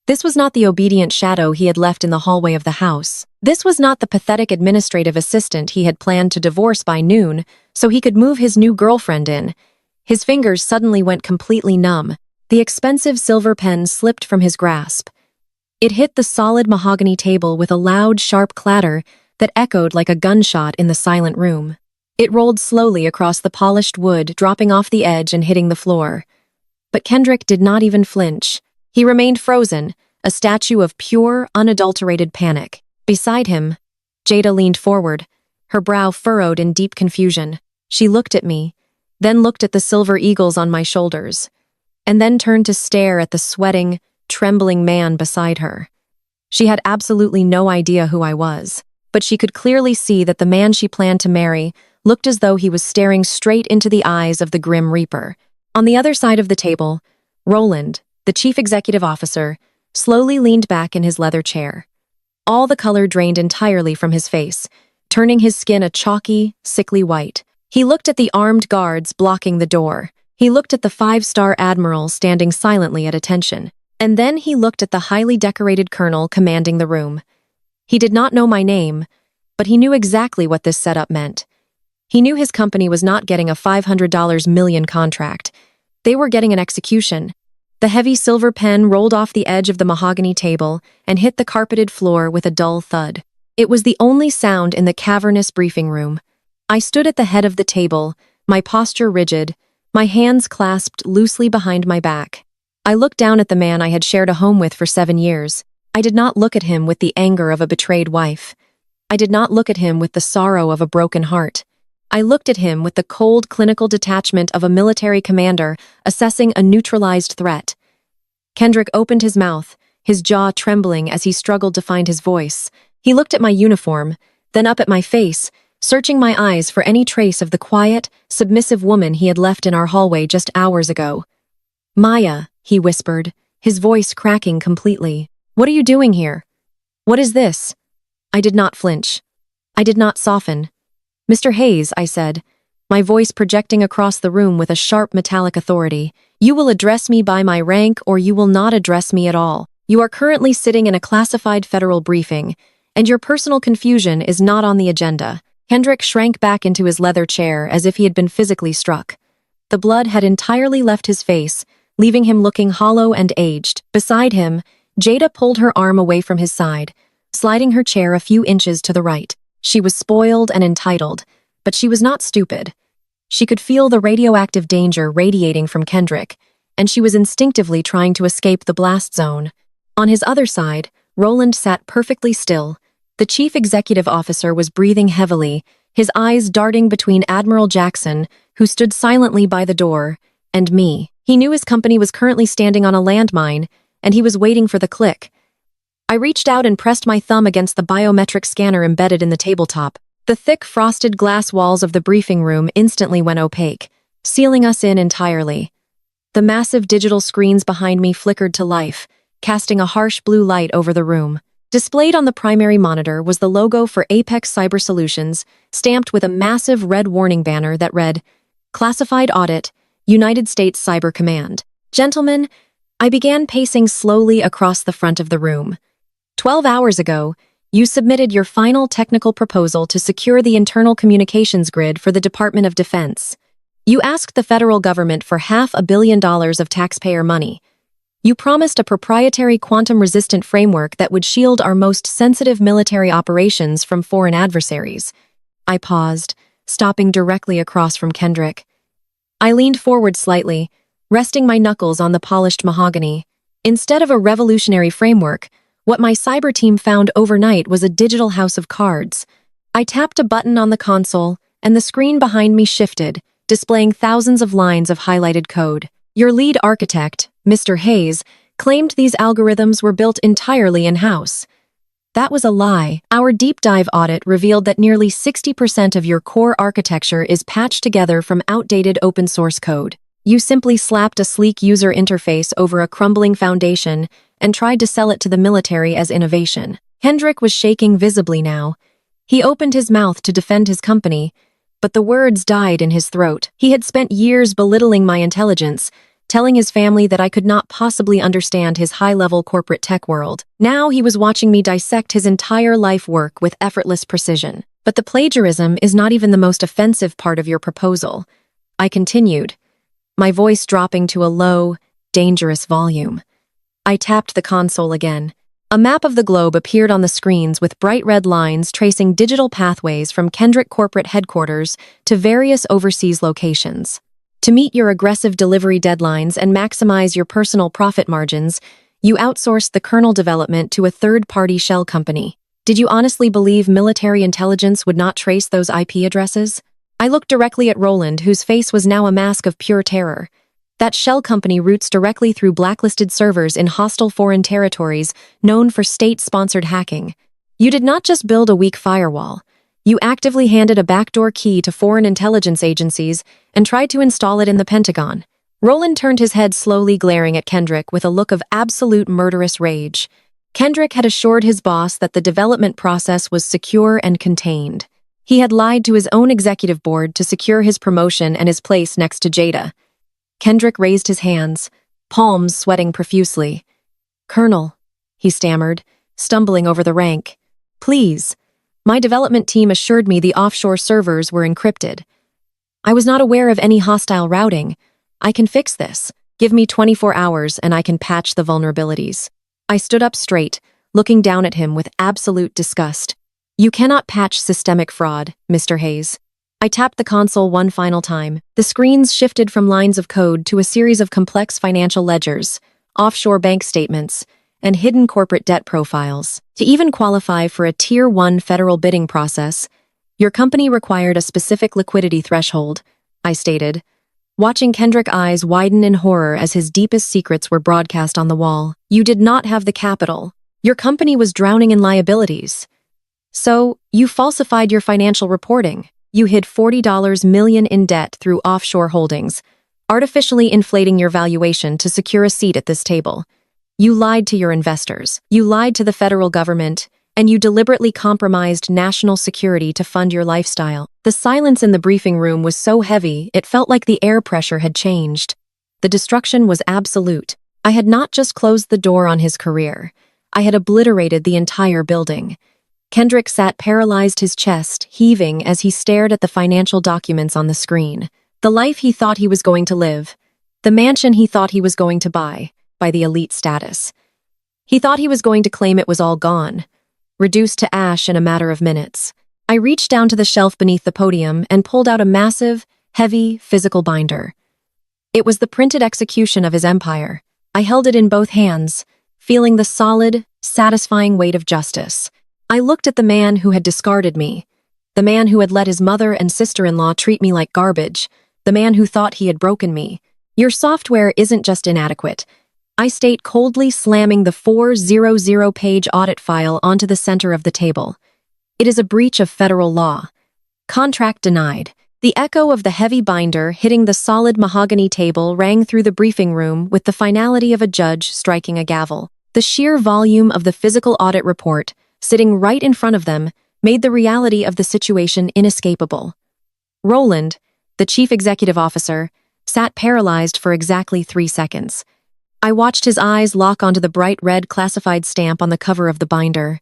This was not the obedient shadow he had left in the hallway of the house. This was not the pathetic administrative assistant he had planned to divorce by noon so he could move his new girlfriend in. His fingers suddenly went completely numb. The expensive silver pen slipped from his grasp. It hit the solid mahogany table with a loud, sharp clatter that echoed like a gunshot in the silent room. It rolled slowly across the polished wood, dropping off the edge and hitting the floor. But Kendrick did not even flinch. He remained frozen, a statue of pure, unadulterated panic. Beside him, Jada leaned forward, her brow furrowed in deep confusion. She looked at me, then looked at the silver eagles on my shoulders, and then turned to stare at the sweating, trembling man beside her. She had absolutely no idea who I was, but she could clearly see that the man she planned to marry looked as though he was staring straight into the eyes of the Grim Reaper. On the other side of the table, Roland, the chief executive officer, slowly leaned back in his leather chair. All the color drained entirely from his face, turning his skin a chalky, sickly white. He looked at the armed guards blocking the door. He looked at the five-star Admiral standing silently at attention. And then he looked at the highly decorated colonel commanding the room. He did not know my name, but he knew exactly what this setup meant. He knew his company was not getting a $500 million contract. They were getting an execution. The heavy silver pen rolled off the edge of the mahogany table and hit the carpeted floor with a dull thud. It was the only sound in the cavernous briefing room. I stood at the head of the table, my posture rigid, my hands clasped loosely behind my back. I looked down at the man I had shared a home with for 7 years. I did not look at him with the anger of a betrayed wife. I did not look at him with the sorrow of a broken heart. I looked at him with the cold, clinical detachment of a military commander assessing a neutralized threat. Kendrick opened his mouth, his jaw trembling as he struggled to find his voice. He looked at my uniform, then up at my face, searching my eyes for any trace of the quiet, submissive woman he had left in our hallway just hours ago. "Maya," he whispered, his voice cracking completely. "What are you doing here? What is this?" I did not flinch. I did not soften. "Mr. Hayes," I said, my voice projecting across the room with a sharp metallic authority, "you will address me by my rank or you will not address me at all. You are currently sitting in a classified federal briefing, and your personal confusion is not on the agenda." Kendrick shrank back into his leather chair as if he had been physically struck. The blood had entirely left his face, leaving him looking hollow and aged. Beside him, Jada pulled her arm away from his side, sliding her chair a few inches to the right. She was spoiled and entitled, but she was not stupid. She could feel the radioactive danger radiating from Kendrick, and she was instinctively trying to escape the blast zone. On his other side, Roland sat perfectly still. The chief executive officer was breathing heavily, his eyes darting between Admiral Jackson, who stood silently by the door, and me. He knew his company was currently standing on a landmine, and he was waiting for the click. I reached out and pressed my thumb against the biometric scanner embedded in the tabletop. The thick, frosted glass walls of the briefing room instantly went opaque, sealing us in entirely. The massive digital screens behind me flickered to life, casting a harsh blue light over the room. Displayed on the primary monitor was the logo for Apex Cyber Solutions, stamped with a massive red warning banner that read, "Classified Audit, United States Cyber Command." "Gentlemen," I began pacing slowly across the front of the room. 12 hours ago, you submitted your final technical proposal to secure the internal communications grid for the Department of Defense. You asked the federal government for $500 million of taxpayer money. You promised a proprietary quantum-resistant framework that would shield our most sensitive military operations from foreign adversaries. I paused, stopping directly across from Kendrick. I leaned forward slightly, resting my knuckles on the polished mahogany. Instead of a revolutionary framework, what my cyber team found overnight was a digital house of cards. I tapped a button on the console, and the screen behind me shifted, displaying thousands of lines of highlighted code. Your lead architect, Mr. Hayes, claimed these algorithms were built entirely in-house. That was a lie. Our deep dive audit revealed that nearly 60% of your core architecture is patched together from outdated open source code. You simply slapped a sleek user interface over a crumbling foundation and tried to sell it to the military as innovation. Kendrick was shaking visibly now. He opened his mouth to defend his company, but the words died in his throat. He had spent years belittling my intelligence, telling his family that I could not possibly understand his high-level corporate tech world. Now he was watching me dissect his entire life work with effortless precision. But the plagiarism is not even the most offensive part of your proposal, I continued, my voice dropping to a low, dangerous volume. I tapped the console again. A map of the globe appeared on the screens with bright red lines tracing digital pathways from Kendrick corporate headquarters to various overseas locations. To meet your aggressive delivery deadlines and maximize your personal profit margins, you outsourced the kernel development to a third-party shell company. Did you honestly believe military intelligence would not trace those IP addresses? I looked directly at Roland, whose face was now a mask of pure terror. That shell company routes directly through blacklisted servers in hostile foreign territories known for state-sponsored hacking. You did not just build a weak firewall. You actively handed a backdoor key to foreign intelligence agencies and tried to install it in the Pentagon. Roland turned his head slowly, glaring at Kendrick with a look of absolute murderous rage. Kendrick had assured his boss that the development process was secure and contained. He had lied to his own executive board to secure his promotion and his place next to Jada. Kendrick raised his hands, palms sweating profusely. "Colonel," he stammered, stumbling over the rank. "Please. My development team assured me the offshore servers were encrypted. I was not aware of any hostile routing. I can fix this. Give me 24 hours and I can patch the vulnerabilities." I stood up straight, looking down at him with absolute disgust. "You cannot patch systemic fraud, Mr. Hayes." I tapped the console one final time. The screens shifted from lines of code to a series of complex financial ledgers, offshore bank statements, and hidden corporate debt profiles. To even qualify for a Tier 1 federal bidding process, your company required a specific liquidity threshold, I stated, watching Kendrick's eyes widen in horror as his deepest secrets were broadcast on the wall. "You did not have the capital. Your company was drowning in liabilities. So, you falsified your financial reporting. You hid $40 million in debt through offshore holdings, artificially inflating your valuation to secure a seat at this table. You lied to your investors. You lied to the federal government, and you deliberately compromised national security to fund your lifestyle." The silence in the briefing room was so heavy, it felt like the air pressure had changed. The destruction was absolute. I had not just closed the door on his career. I had obliterated the entire building. Kendrick sat paralyzed, his chest heaving as he stared at the financial documents on the screen. The life he thought he was going to live. The mansion he thought he was going to buy, by the elite status. He thought he was going to claim it was all gone, reduced to ash in a matter of minutes. I reached down to the shelf beneath the podium and pulled out a massive, heavy, physical binder. It was the printed execution of his empire. I held it in both hands, feeling the solid, satisfying weight of justice. I looked at the man who had discarded me, the man who had let his mother and sister-in-law treat me like garbage, the man who thought he had broken me. "Your software isn't just inadequate," I state, coldly slamming the 400-page audit file onto the center of the table. "It is a breach of federal law. Contract denied." The echo of the heavy binder hitting the solid mahogany table rang through the briefing room with the finality of a judge striking a gavel. The sheer volume of the physical audit report, sitting right in front of them, made the reality of the situation inescapable. Roland, the chief executive officer, sat paralyzed for exactly 3 seconds. I watched his eyes lock onto the bright red classified stamp on the cover of the binder.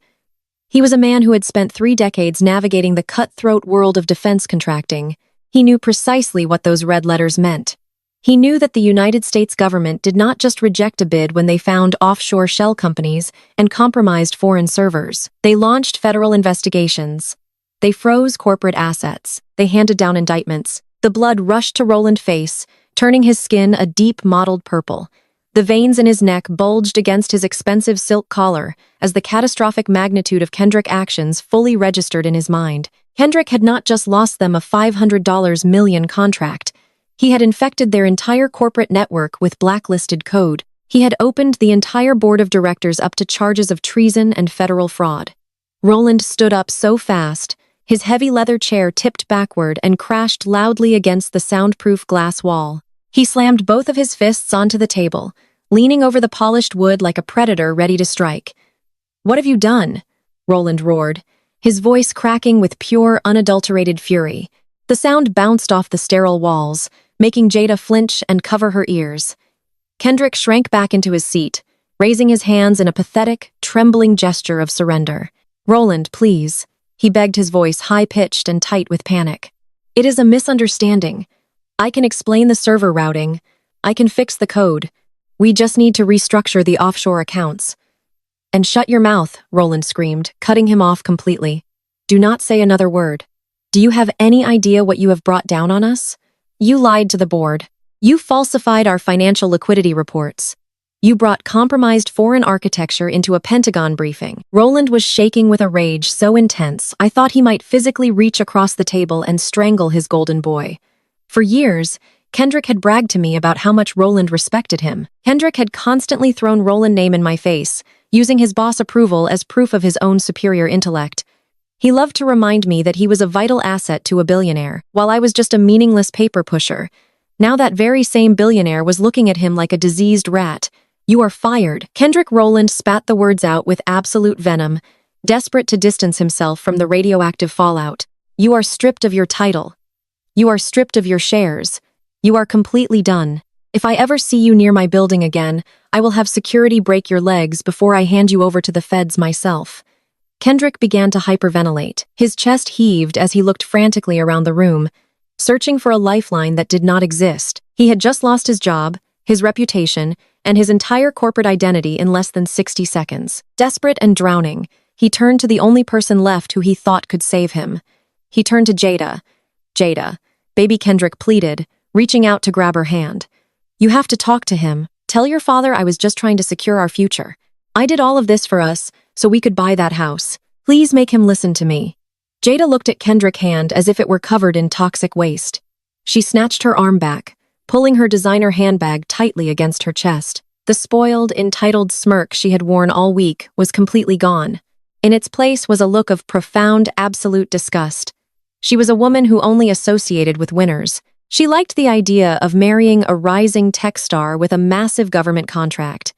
He was a man who had spent 3 decades navigating the cutthroat world of defense contracting. He knew precisely what those red letters meant. He knew that the United States government did not just reject a bid when they found offshore shell companies and compromised foreign servers. They launched federal investigations. They froze corporate assets. They handed down indictments. The blood rushed to Roland's face, turning his skin a deep mottled purple. The veins in his neck bulged against his expensive silk collar as the catastrophic magnitude of Kendrick's actions fully registered in his mind. Kendrick had not just lost them a $500 million contract. He had infected their entire corporate network with blacklisted code. He had opened the entire board of directors up to charges of treason and federal fraud. Roland stood up so fast, his heavy leather chair tipped backward and crashed loudly against the soundproof glass wall. He slammed both of his fists onto the table, leaning over the polished wood like a predator ready to strike. "What have you done?" Roland roared, his voice cracking with pure, unadulterated fury. The sound bounced off the sterile walls, making Jada flinch and cover her ears. Kendrick shrank back into his seat, raising his hands in a pathetic, trembling gesture of surrender. "Roland, please," he begged, his voice high-pitched and tight with panic. "It is a misunderstanding. I can explain the server routing. I can fix the code. We just need to restructure the offshore accounts." "And shut your mouth," Roland screamed, cutting him off completely. "Do not say another word. Do you have any idea what you have brought down on us? You lied to the board. You falsified our financial liquidity reports. You brought compromised foreign architecture into a Pentagon briefing." Roland was shaking with a rage so intense I thought he might physically reach across the table and strangle his golden boy. For years, Kendrick had bragged to me about how much Roland respected him. Kendrick had constantly thrown Roland's name in my face, using his boss approval as proof of his own superior intellect. He loved to remind me that he was a vital asset to a billionaire, while I was just a meaningless paper pusher. Now that very same billionaire was looking at him like a diseased rat. "You are fired." Kendrick Rowland spat the words out with absolute venom, desperate to distance himself from the radioactive fallout. "You are stripped of your title. You are stripped of your shares. You are completely done. If I ever see you near my building again, I will have security break your legs before I hand you over to the feds myself." Kendrick began to hyperventilate. His chest heaved as he looked frantically around the room, searching for a lifeline that did not exist. He had just lost his job, his reputation, and his entire corporate identity in less than 60 seconds. Desperate and drowning, he turned to the only person left who he thought could save him. He turned to Jada. "Jada," baby Kendrick pleaded, reaching out to grab her hand. "You have to talk to him. Tell your father I was just trying to secure our future. I did all of this for us, so we could buy that house. Please make him listen to me." Jada looked at Kendrick's hand as if it were covered in toxic waste. She snatched her arm back, pulling her designer handbag tightly against her chest. The spoiled, entitled smirk she had worn all week was completely gone. In its place was a look of profound, absolute disgust. She was a woman who only associated with winners. She liked the idea of marrying a rising tech star with a massive government contract.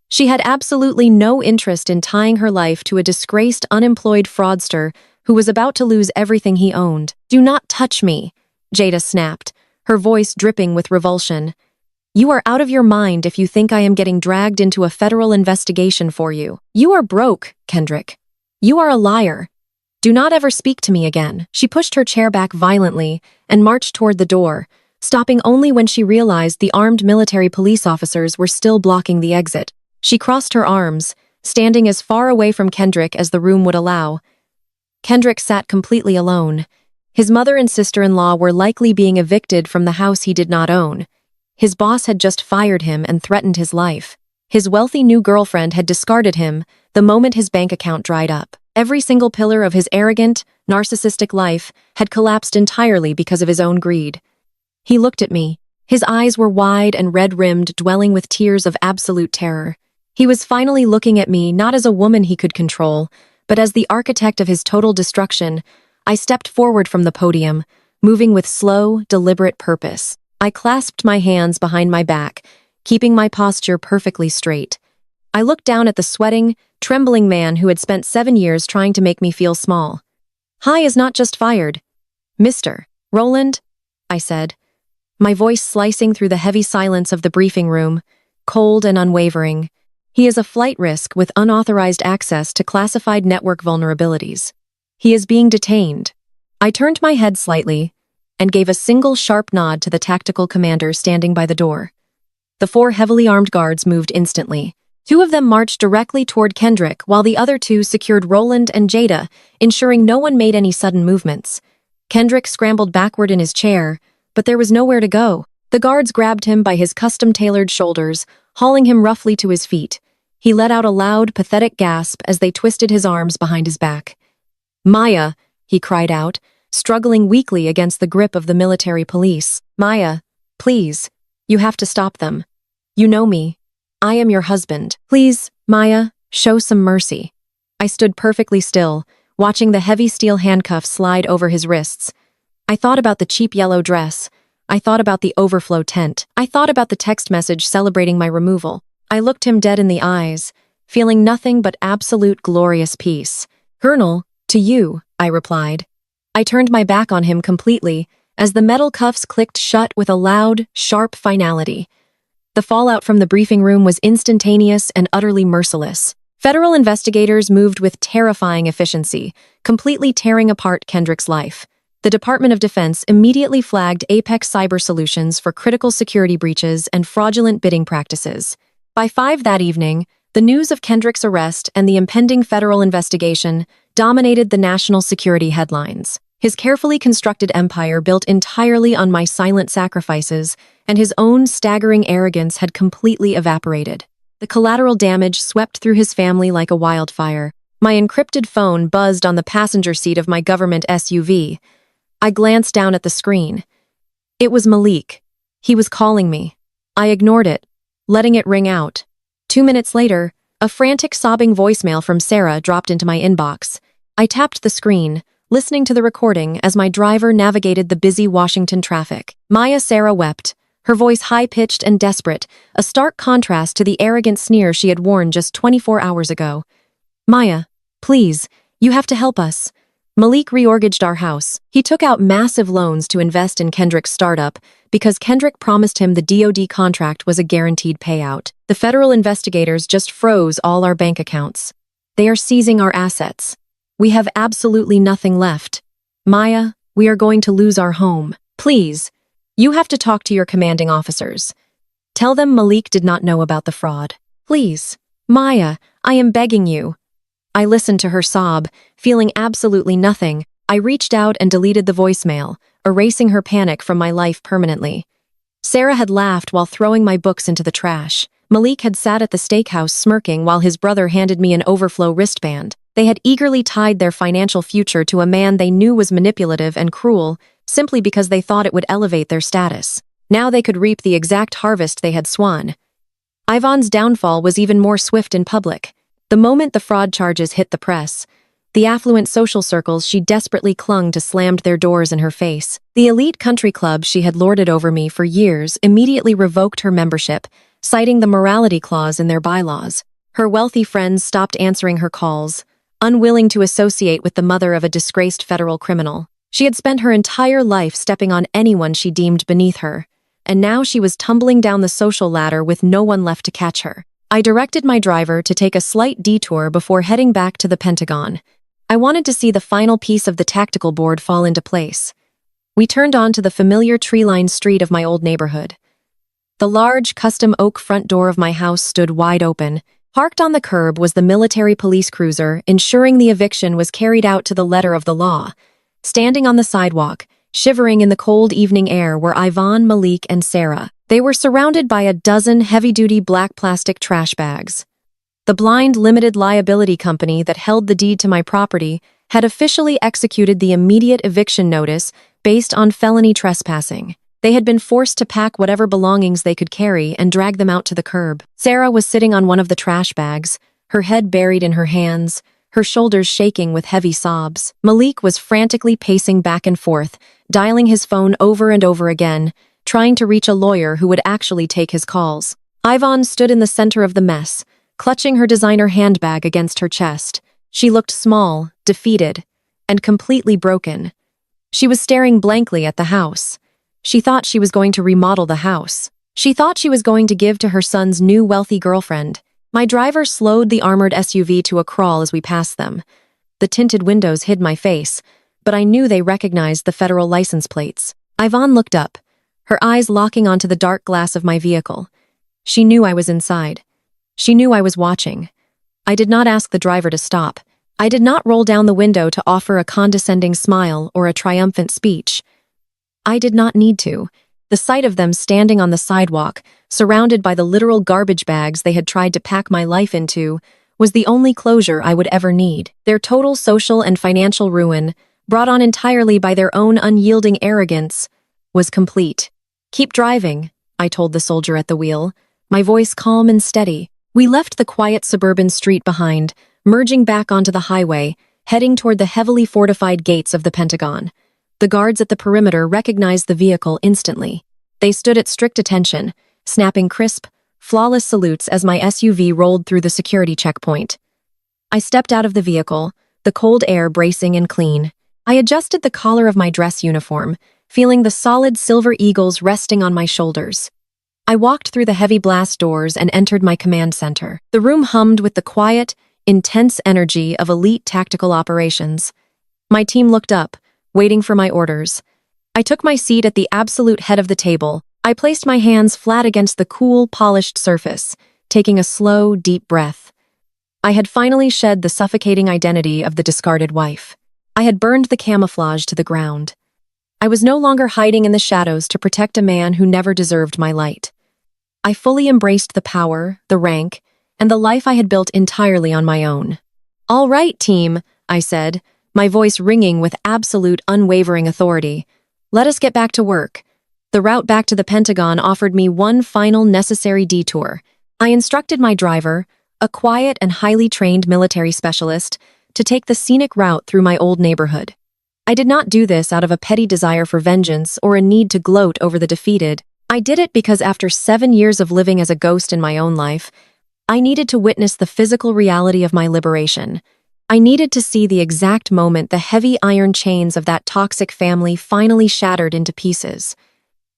She had absolutely no interest in tying her life to a disgraced, unemployed fraudster who was about to lose everything he owned. "Do not touch me," Jada snapped, her voice dripping with revulsion. "You are out of your mind if you think I am getting dragged into a federal investigation for you. You are broke, Kendrick. You are a liar. Do not ever speak to me again." She pushed her chair back violently and marched toward the door, stopping only when she realized the armed military police officers were still blocking the exit. She crossed her arms, standing as far away from Kendrick as the room would allow. Kendrick sat completely alone. His mother and sister-in-law were likely being evicted from the house he did not own. His boss had just fired him and threatened his life. His wealthy new girlfriend had discarded him the moment his bank account dried up. Every single pillar of his arrogant, narcissistic life had collapsed entirely because of his own greed. He looked at me. His eyes were wide and red-rimmed, dwelling with tears of absolute terror. He was finally looking at me not as a woman he could control, but as the architect of his total destruction. I stepped forward from the podium, moving with slow, deliberate purpose. I clasped my hands behind my back, keeping my posture perfectly straight. I looked down at the sweating, trembling man who had spent 7 years trying to make me feel small. "Hi is not just fired. Mr. Rowland," I said, my voice slicing through the heavy silence of the briefing room, cold and unwavering. "He is a flight risk with unauthorized access to classified network vulnerabilities. He is being detained." I turned my head slightly and gave a single sharp nod to the tactical commander standing by the door. The 4 heavily armed guards moved instantly. 2 of them marched directly toward Kendrick, while the other 2 secured Rowland and Jada, ensuring no one made any sudden movements. Kendrick scrambled backward in his chair, but there was nowhere to go. The guards grabbed him by his custom-tailored shoulders, hauling him roughly to his feet. He let out a loud, pathetic gasp as they twisted his arms behind his back. "Maya," he cried out, struggling weakly against the grip of the military police. "Maya, please, you have to stop them. You know me. I am your husband. Please, Maya, show some mercy." I stood perfectly still, watching the heavy steel handcuffs slide over his wrists. I thought about the cheap yellow dress. I thought about the overflow tent. I thought about the text message celebrating my removal. I looked him dead in the eyes, feeling nothing but absolute glorious peace. "Colonel, to you," I replied. I turned my back on him completely as the metal cuffs clicked shut with a loud, sharp finality. The fallout from the briefing room was instantaneous and utterly merciless. Federal investigators moved with terrifying efficiency, completely tearing apart Kendrick's life. The Department of Defense immediately flagged Apex Cyber Solutions for critical security breaches and fraudulent bidding practices. By 5 that evening, the news of Kendrick's arrest and the impending federal investigation dominated the national security headlines. His carefully constructed empire built entirely on my silent sacrifices, and his own staggering arrogance had completely evaporated. The collateral damage swept through his family like a wildfire. My encrypted phone buzzed on the passenger seat of my government SUV. I glanced down at the screen. It was Malik. He was calling me. I ignored it, letting it ring out. 2 minutes later, a frantic, sobbing voicemail from Sarah dropped into my inbox. I tapped the screen, listening to the recording as my driver navigated the busy Washington traffic. Sarah wept, her voice high-pitched and desperate, a stark contrast to the arrogant sneer she had worn just 24 hours ago. "Maya, please, you have to help us." Malik reorganized our house. He took out massive loans to invest in Kendrick's startup because Kendrick promised him the DoD contract was a guaranteed payout. The federal investigators just froze all our bank accounts. They are seizing our assets. We have absolutely nothing left. Maya, we are going to lose our home. Please, you have to talk to your commanding officers. Tell them Malik did not know about the fraud. Please, Maya, I am begging you. I listened to her sob, feeling absolutely nothing. I reached out and deleted the voicemail, erasing her panic from my life permanently. Sarah had laughed while throwing my books into the trash. Malik had sat at the steakhouse smirking while his brother handed me an overflow wristband. They had eagerly tied their financial future to a man they knew was manipulative and cruel, simply because they thought it would elevate their status. Now they could reap the exact harvest they had sworn. Ivan's downfall was even more swift in public. The moment the fraud charges hit the press, the affluent social circles she desperately clung to slammed their doors in her face. The elite country club she had lorded over me for years immediately revoked her membership, citing the morality clause in their bylaws. Her wealthy friends stopped answering her calls, unwilling to associate with the mother of a disgraced federal criminal. She had spent her entire life stepping on anyone she deemed beneath her, and now she was tumbling down the social ladder with no one left to catch her. I directed my driver to take a slight detour before heading back to the Pentagon. I wanted to see the final piece of the tactical board fall into place. We turned onto the familiar tree-lined street of my old neighborhood. The large, custom oak front door of my house stood wide open. Parked on the curb was the military police cruiser, ensuring the eviction was carried out to the letter of the law. Standing on the sidewalk, shivering in the cold evening air, were Ivan, Malik, and Sarah. They were surrounded by a dozen heavy-duty black plastic trash bags. The blind limited liability company that held the deed to my property had officially executed the immediate eviction notice based on felony trespassing. They had been forced to pack whatever belongings they could carry and drag them out to the curb. Sarah was sitting on one of the trash bags, her head buried in her hands, her shoulders shaking with heavy sobs. Malik was frantically pacing back and forth, dialing his phone over and over again, trying to reach a lawyer who would actually take his calls. Ivan stood in the center of the mess, clutching her designer handbag against her chest. She looked small, defeated, and completely broken. She was staring blankly at the house. She thought she was going to remodel the house. She thought she was going to give to her son's new wealthy girlfriend. My driver slowed the armored SUV to a crawl as we passed them. The tinted windows hid my face, but I knew they recognized the federal license plates. Ivan looked up, her eyes locking onto the dark glass of my vehicle. She knew I was inside. She knew I was watching. I did not ask the driver to stop. I did not roll down the window to offer a condescending smile or a triumphant speech. I did not need to. The sight of them standing on the sidewalk, surrounded by the literal garbage bags they had tried to pack my life into, was the only closure I would ever need. Their total social and financial ruin, brought on entirely by their own unyielding arrogance, was complete. "Keep driving," I told the soldier at the wheel, my voice calm and steady. We left the quiet suburban street behind, merging back onto the highway, heading toward the heavily fortified gates of the Pentagon. The guards at the perimeter recognized the vehicle instantly. They stood at strict attention, snapping crisp, flawless salutes as my SUV rolled through the security checkpoint. I stepped out of the vehicle, the cold air bracing and clean. I adjusted the collar of my dress uniform, feeling the solid silver eagles resting on my shoulders. I walked through the heavy blast doors and entered my command center. The room hummed with the quiet, intense energy of elite tactical operations. My team looked up, waiting for my orders. I took my seat at the absolute head of the table. I placed my hands flat against the cool, polished surface, taking a slow, deep breath. I had finally shed the suffocating identity of the discarded wife. I had burned the camouflage to the ground. I was no longer hiding in the shadows to protect a man who never deserved my light. I fully embraced the power, the rank, and the life I had built entirely on my own. "All right, team," I said, my voice ringing with absolute, unwavering authority. "Let us get back to work." The route back to the Pentagon offered me one final necessary detour. I instructed my driver, a quiet and highly trained military specialist, to take the scenic route through my old neighborhood. I did not do this out of a petty desire for vengeance or a need to gloat over the defeated. I did it because after 7 years of living as a ghost in my own life, I needed to witness the physical reality of my liberation. I needed to see the exact moment the heavy iron chains of that toxic family finally shattered into pieces.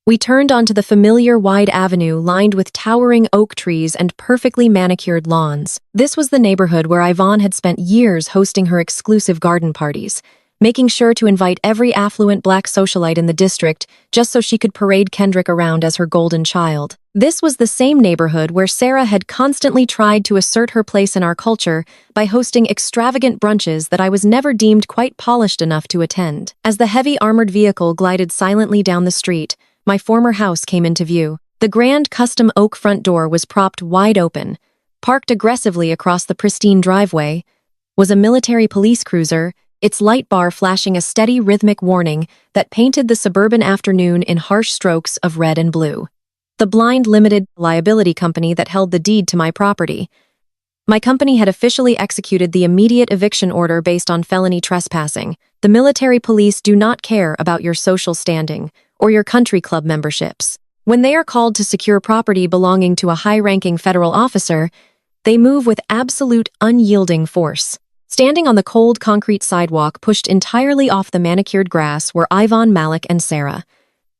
We turned onto the familiar wide avenue lined with towering oak trees and perfectly manicured lawns. This was the neighborhood where Yvonne had spent years hosting her exclusive garden parties, making sure to invite every affluent black socialite in the district just so she could parade Kendrick around as her golden child. This was the same neighborhood where Sarah had constantly tried to assert her place in our culture by hosting extravagant brunches that I was never deemed quite polished enough to attend. As the heavy armored vehicle glided silently down the street, my former house came into view. The grand custom oak front door was propped wide open. Parked aggressively across the pristine driveway was a military police cruiser, its light bar flashing a steady rhythmic warning that painted the suburban afternoon in harsh strokes of red and blue. The blind limited liability company that held the deed to my property. My company had officially executed the immediate eviction order based on felony trespassing. The military police do not care about your social standing or your country club memberships. When they are called to secure property belonging to a high-ranking federal officer, they move with absolute unyielding force. Standing on the cold concrete sidewalk pushed entirely off the manicured grass were Yvonne, Malik, and Sarah.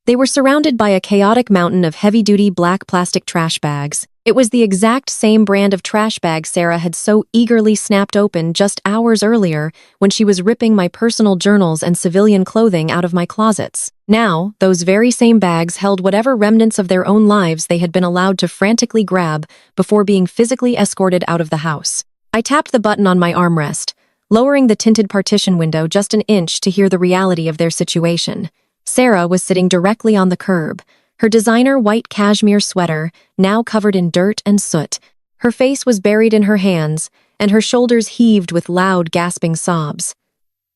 They were surrounded by a chaotic mountain of heavy-duty black plastic trash bags. It was the exact same brand of trash bag Sarah had so eagerly snapped open just hours earlier when she was ripping my personal journals and civilian clothing out of my closets. Now, those very same bags held whatever remnants of their own lives they had been allowed to frantically grab before being physically escorted out of the house. I tapped the button on my armrest, lowering the tinted partition window just an inch to hear the reality of their situation. Sarah was sitting directly on the curb, her designer white cashmere sweater now covered in dirt and soot. Her face was buried in her hands, and her shoulders heaved with loud, gasping sobs.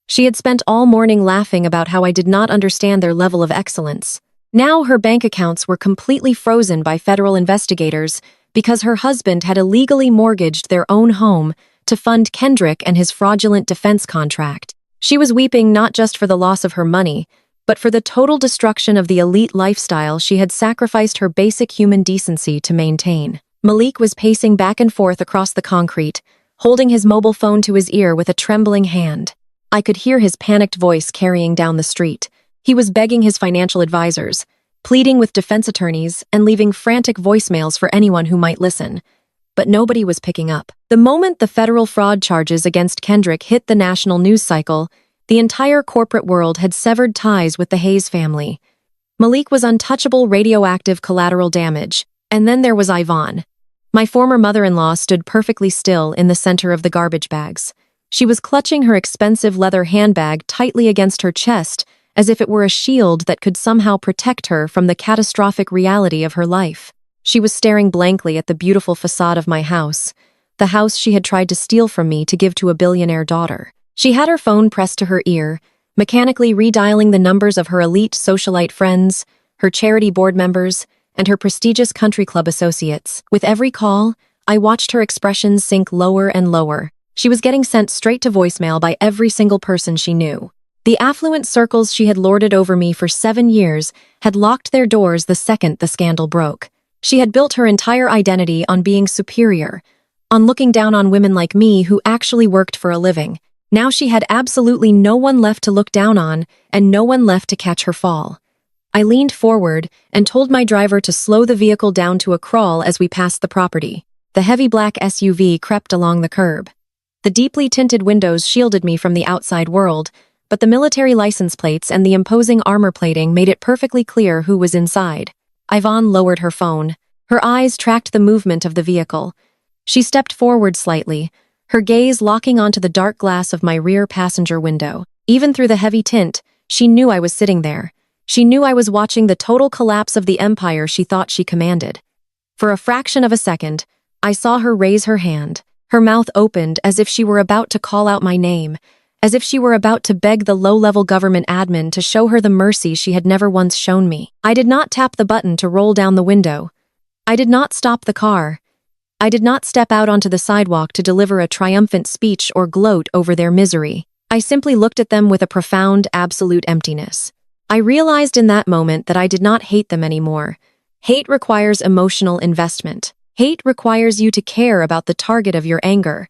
She had spent all morning laughing about how I did not understand their level of excellence. Now her bank accounts were completely frozen by federal investigators because her husband had illegally mortgaged their own home to fund Kendrick and his fraudulent defense contract. She was weeping not just for the loss of her money, but for the total destruction of the elite lifestyle she had sacrificed her basic human decency to maintain. Malik was pacing back and forth across the concrete, holding his mobile phone to his ear with a trembling hand. I could hear his panicked voice carrying down the street. He was begging his financial advisors, pleading with defense attorneys, and leaving frantic voicemails for anyone who might listen. But nobody was picking up. The moment the federal fraud charges against Kendrick hit the national news cycle, the entire corporate world had severed ties with the Hayes family. Malik was untouchable radioactive collateral damage, and then there was Yvonne. My former mother-in-law stood perfectly still in the center of the garbage bags. She was clutching her expensive leather handbag tightly against her chest, as if it were a shield that could somehow protect her from the catastrophic reality of her life. She was staring blankly at the beautiful facade of my house, the house she had tried to steal from me to give to a billionaire daughter. She had her phone pressed to her ear, mechanically redialing the numbers of her elite socialite friends, her charity board members, and her prestigious country club associates. With every call, I watched her expressions sink lower and lower. She was getting sent straight to voicemail by every single person she knew. The affluent circles she had lorded over me for 7 years had locked their doors the second the scandal broke. She had built her entire identity on being superior, on looking down on women like me who actually worked for a living. Now she had absolutely no one left to look down on and no one left to catch her fall. I leaned forward and told my driver to slow the vehicle down to a crawl as we passed the property. The heavy black SUV crept along the curb. The deeply tinted windows shielded me from the outside world, but the military license plates and the imposing armor plating made it perfectly clear who was inside. Yvonne lowered her phone. Her eyes tracked the movement of the vehicle. She stepped forward slightly, her gaze locking onto the dark glass of my rear passenger window. Even through the heavy tint, she knew I was sitting there. She knew I was watching the total collapse of the empire she thought she commanded. For a fraction of a second, I saw her raise her hand. Her mouth opened as if she were about to call out my name, as if she were about to beg the low-level government admin to show her the mercy she had never once shown me. I did not tap the button to roll down the window. I did not stop the car. I did not step out onto the sidewalk to deliver a triumphant speech or gloat over their misery. I simply looked at them with a profound, absolute emptiness. I realized in that moment that I did not hate them anymore. Hate requires emotional investment. Hate requires you to care about the target of your anger.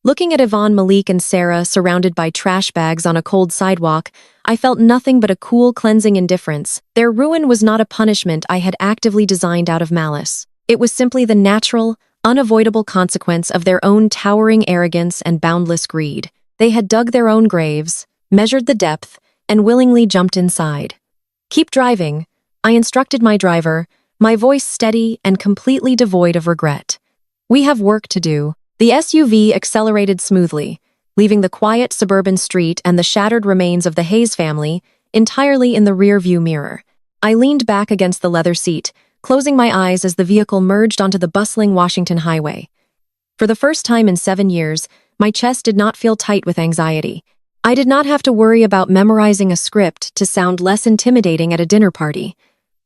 Looking at Yvonne, Malik, and Sarah surrounded by trash bags on a cold sidewalk, I felt nothing but a cool, cleansing indifference. Their ruin was not a punishment I had actively designed out of malice. It was simply the natural, unavoidable consequence of their own towering arrogance and boundless greed. They had dug their own graves, measured the depth, and willingly jumped inside. "Keep driving," I instructed my driver, my voice steady and completely devoid of regret. "We have work to do." The SUV accelerated smoothly, leaving the quiet suburban street and the shattered remains of the Hayes family entirely in the rear-view mirror. I leaned back against the leather seat, closing my eyes as the vehicle merged onto the bustling Washington highway. For the first time in 7 years, my chest did not feel tight with anxiety. I did not have to worry about memorizing a script to sound less intimidating at a dinner party.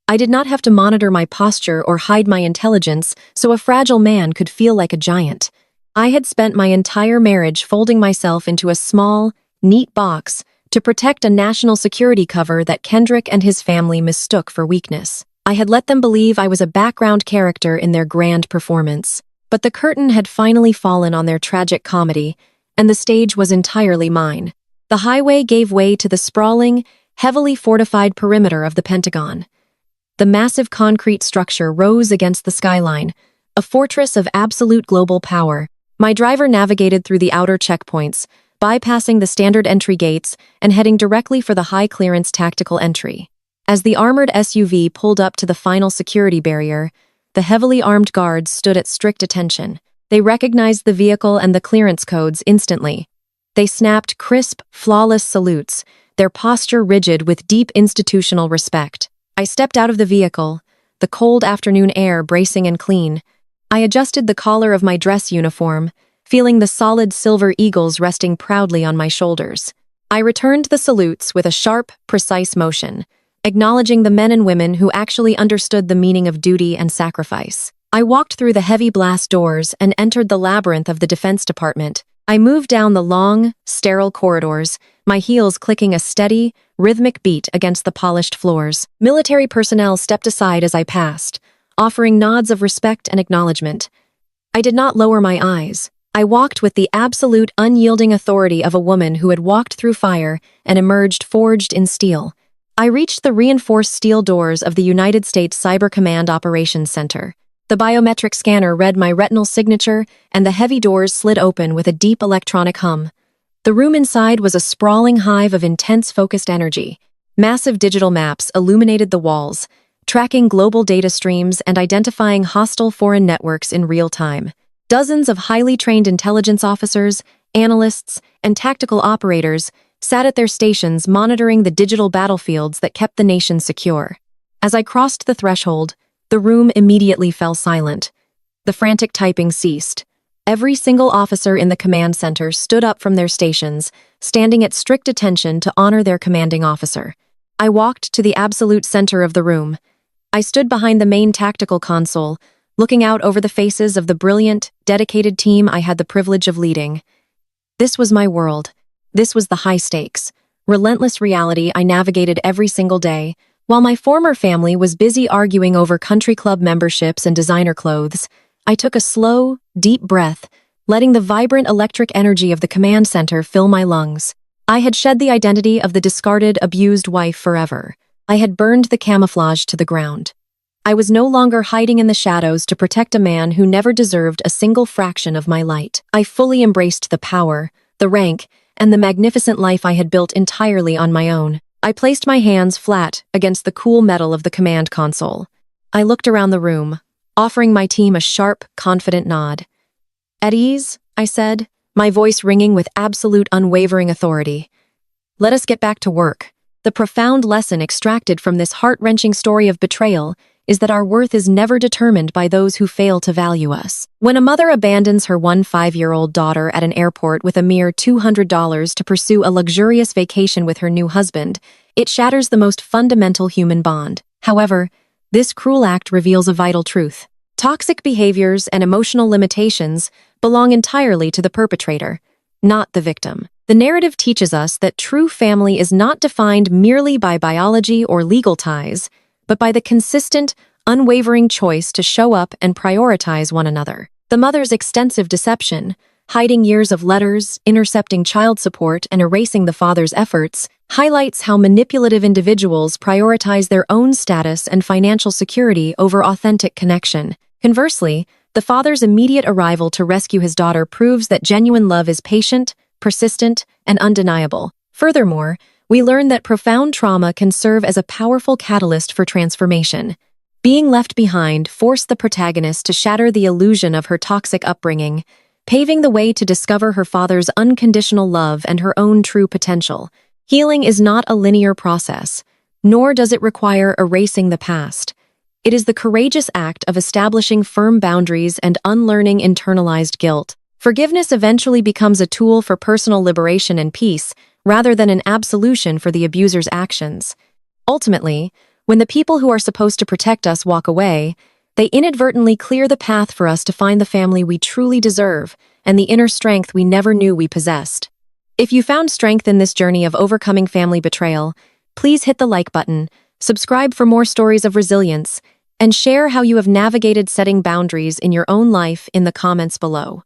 I did not have to monitor my posture or hide my intelligence so a fragile man could feel like a giant. I had spent my entire marriage folding myself into a small, neat box to protect a national security cover that Kendrick and his family mistook for weakness. I had let them believe I was a background character in their grand performance. But the curtain had finally fallen on their tragic comedy, and the stage was entirely mine. The highway gave way to the sprawling, heavily fortified perimeter of the Pentagon. The massive concrete structure rose against the skyline, a fortress of absolute global power. My driver navigated through the outer checkpoints, bypassing the standard entry gates and heading directly for the high-clearance tactical entry. As the armored SUV pulled up to the final security barrier, the heavily armed guards stood at strict attention. They recognized the vehicle and the clearance codes instantly. They snapped crisp, flawless salutes, their posture rigid with deep institutional respect. I stepped out of the vehicle, the cold afternoon air bracing and clean. I adjusted the collar of my dress uniform, feeling the solid silver eagles resting proudly on my shoulders. I returned the salutes with a sharp, precise motion, acknowledging the men and women who actually understood the meaning of duty and sacrifice. I walked through the heavy blast doors and entered the labyrinth of the Defense Department. I moved down the long, sterile corridors, my heels clicking a steady, rhythmic beat against the polished floors. Military personnel stepped aside as I passed, offering nods of respect and acknowledgement. I did not lower my eyes. I walked with the absolute, unyielding authority of a woman who had walked through fire and emerged forged in steel. I reached the reinforced steel doors of the United States Cyber Command Operations Center. The biometric scanner read my retinal signature, and the heavy doors slid open with a deep electronic hum. The room inside was a sprawling hive of intense focused energy. Massive digital maps illuminated the walls, tracking global data streams and identifying hostile foreign networks in real time. Dozens of highly trained intelligence officers, analysts, and tactical operators sat at their stations monitoring the digital battlefields that kept the nation secure. As I crossed the threshold, the room immediately fell silent. The frantic typing ceased. Every single officer in the command center stood up from their stations, standing at strict attention to honor their commanding officer. I walked to the absolute center of the room. I stood behind the main tactical console, looking out over the faces of the brilliant, dedicated team I had the privilege of leading. This was my world. This was the high-stakes, relentless reality I navigated every single day. While my former family was busy arguing over country club memberships and designer clothes, I took a slow, deep breath, letting the vibrant electric energy of the command center fill my lungs. I had shed the identity of the discarded, abused wife forever. I had burned the camouflage to the ground. I was no longer hiding in the shadows to protect a man who never deserved a single fraction of my light. I fully embraced the power, the rank, and the magnificent life I had built entirely on my own. I placed my hands flat against the cool metal of the command console. I looked around the room, offering my team a sharp, confident nod. "At ease," I said, my voice ringing with absolute unwavering authority. "Let us get back to work." The profound lesson extracted from this heart-wrenching story of betrayal is that our worth is never determined by those who fail to value us. When a mother abandons her 5-year-old daughter at an airport with a mere $200 to pursue a luxurious vacation with her new husband, it shatters the most fundamental human bond. However, this cruel act reveals a vital truth. Toxic behaviors and emotional limitations belong entirely to the perpetrator, not the victim. The narrative teaches us that true family is not defined merely by biology or legal ties, but by the consistent, unwavering choice to show up and prioritize one another. The mother's extensive deception, hiding years of letters, intercepting child support, and erasing the father's efforts, highlights how manipulative individuals prioritize their own status and financial security over authentic connection. Conversely, the father's immediate arrival to rescue his daughter proves that genuine love is patient, persistent, and undeniable. Furthermore, we learn that profound trauma can serve as a powerful catalyst for transformation. Being left behind forced the protagonist to shatter the illusion of her toxic upbringing, paving the way to discover her father's unconditional love and her own true potential. Healing is not a linear process, nor does it require erasing the past. It is the courageous act of establishing firm boundaries and unlearning internalized guilt. Forgiveness eventually becomes a tool for personal liberation and peace, rather than an absolution for the abuser's actions. Ultimately, when the people who are supposed to protect us walk away, they inadvertently clear the path for us to find the family we truly deserve and the inner strength we never knew we possessed. If you found strength in this journey of overcoming family betrayal, please hit the like button, subscribe for more stories of resilience, and share how you have navigated setting boundaries in your own life in the comments below.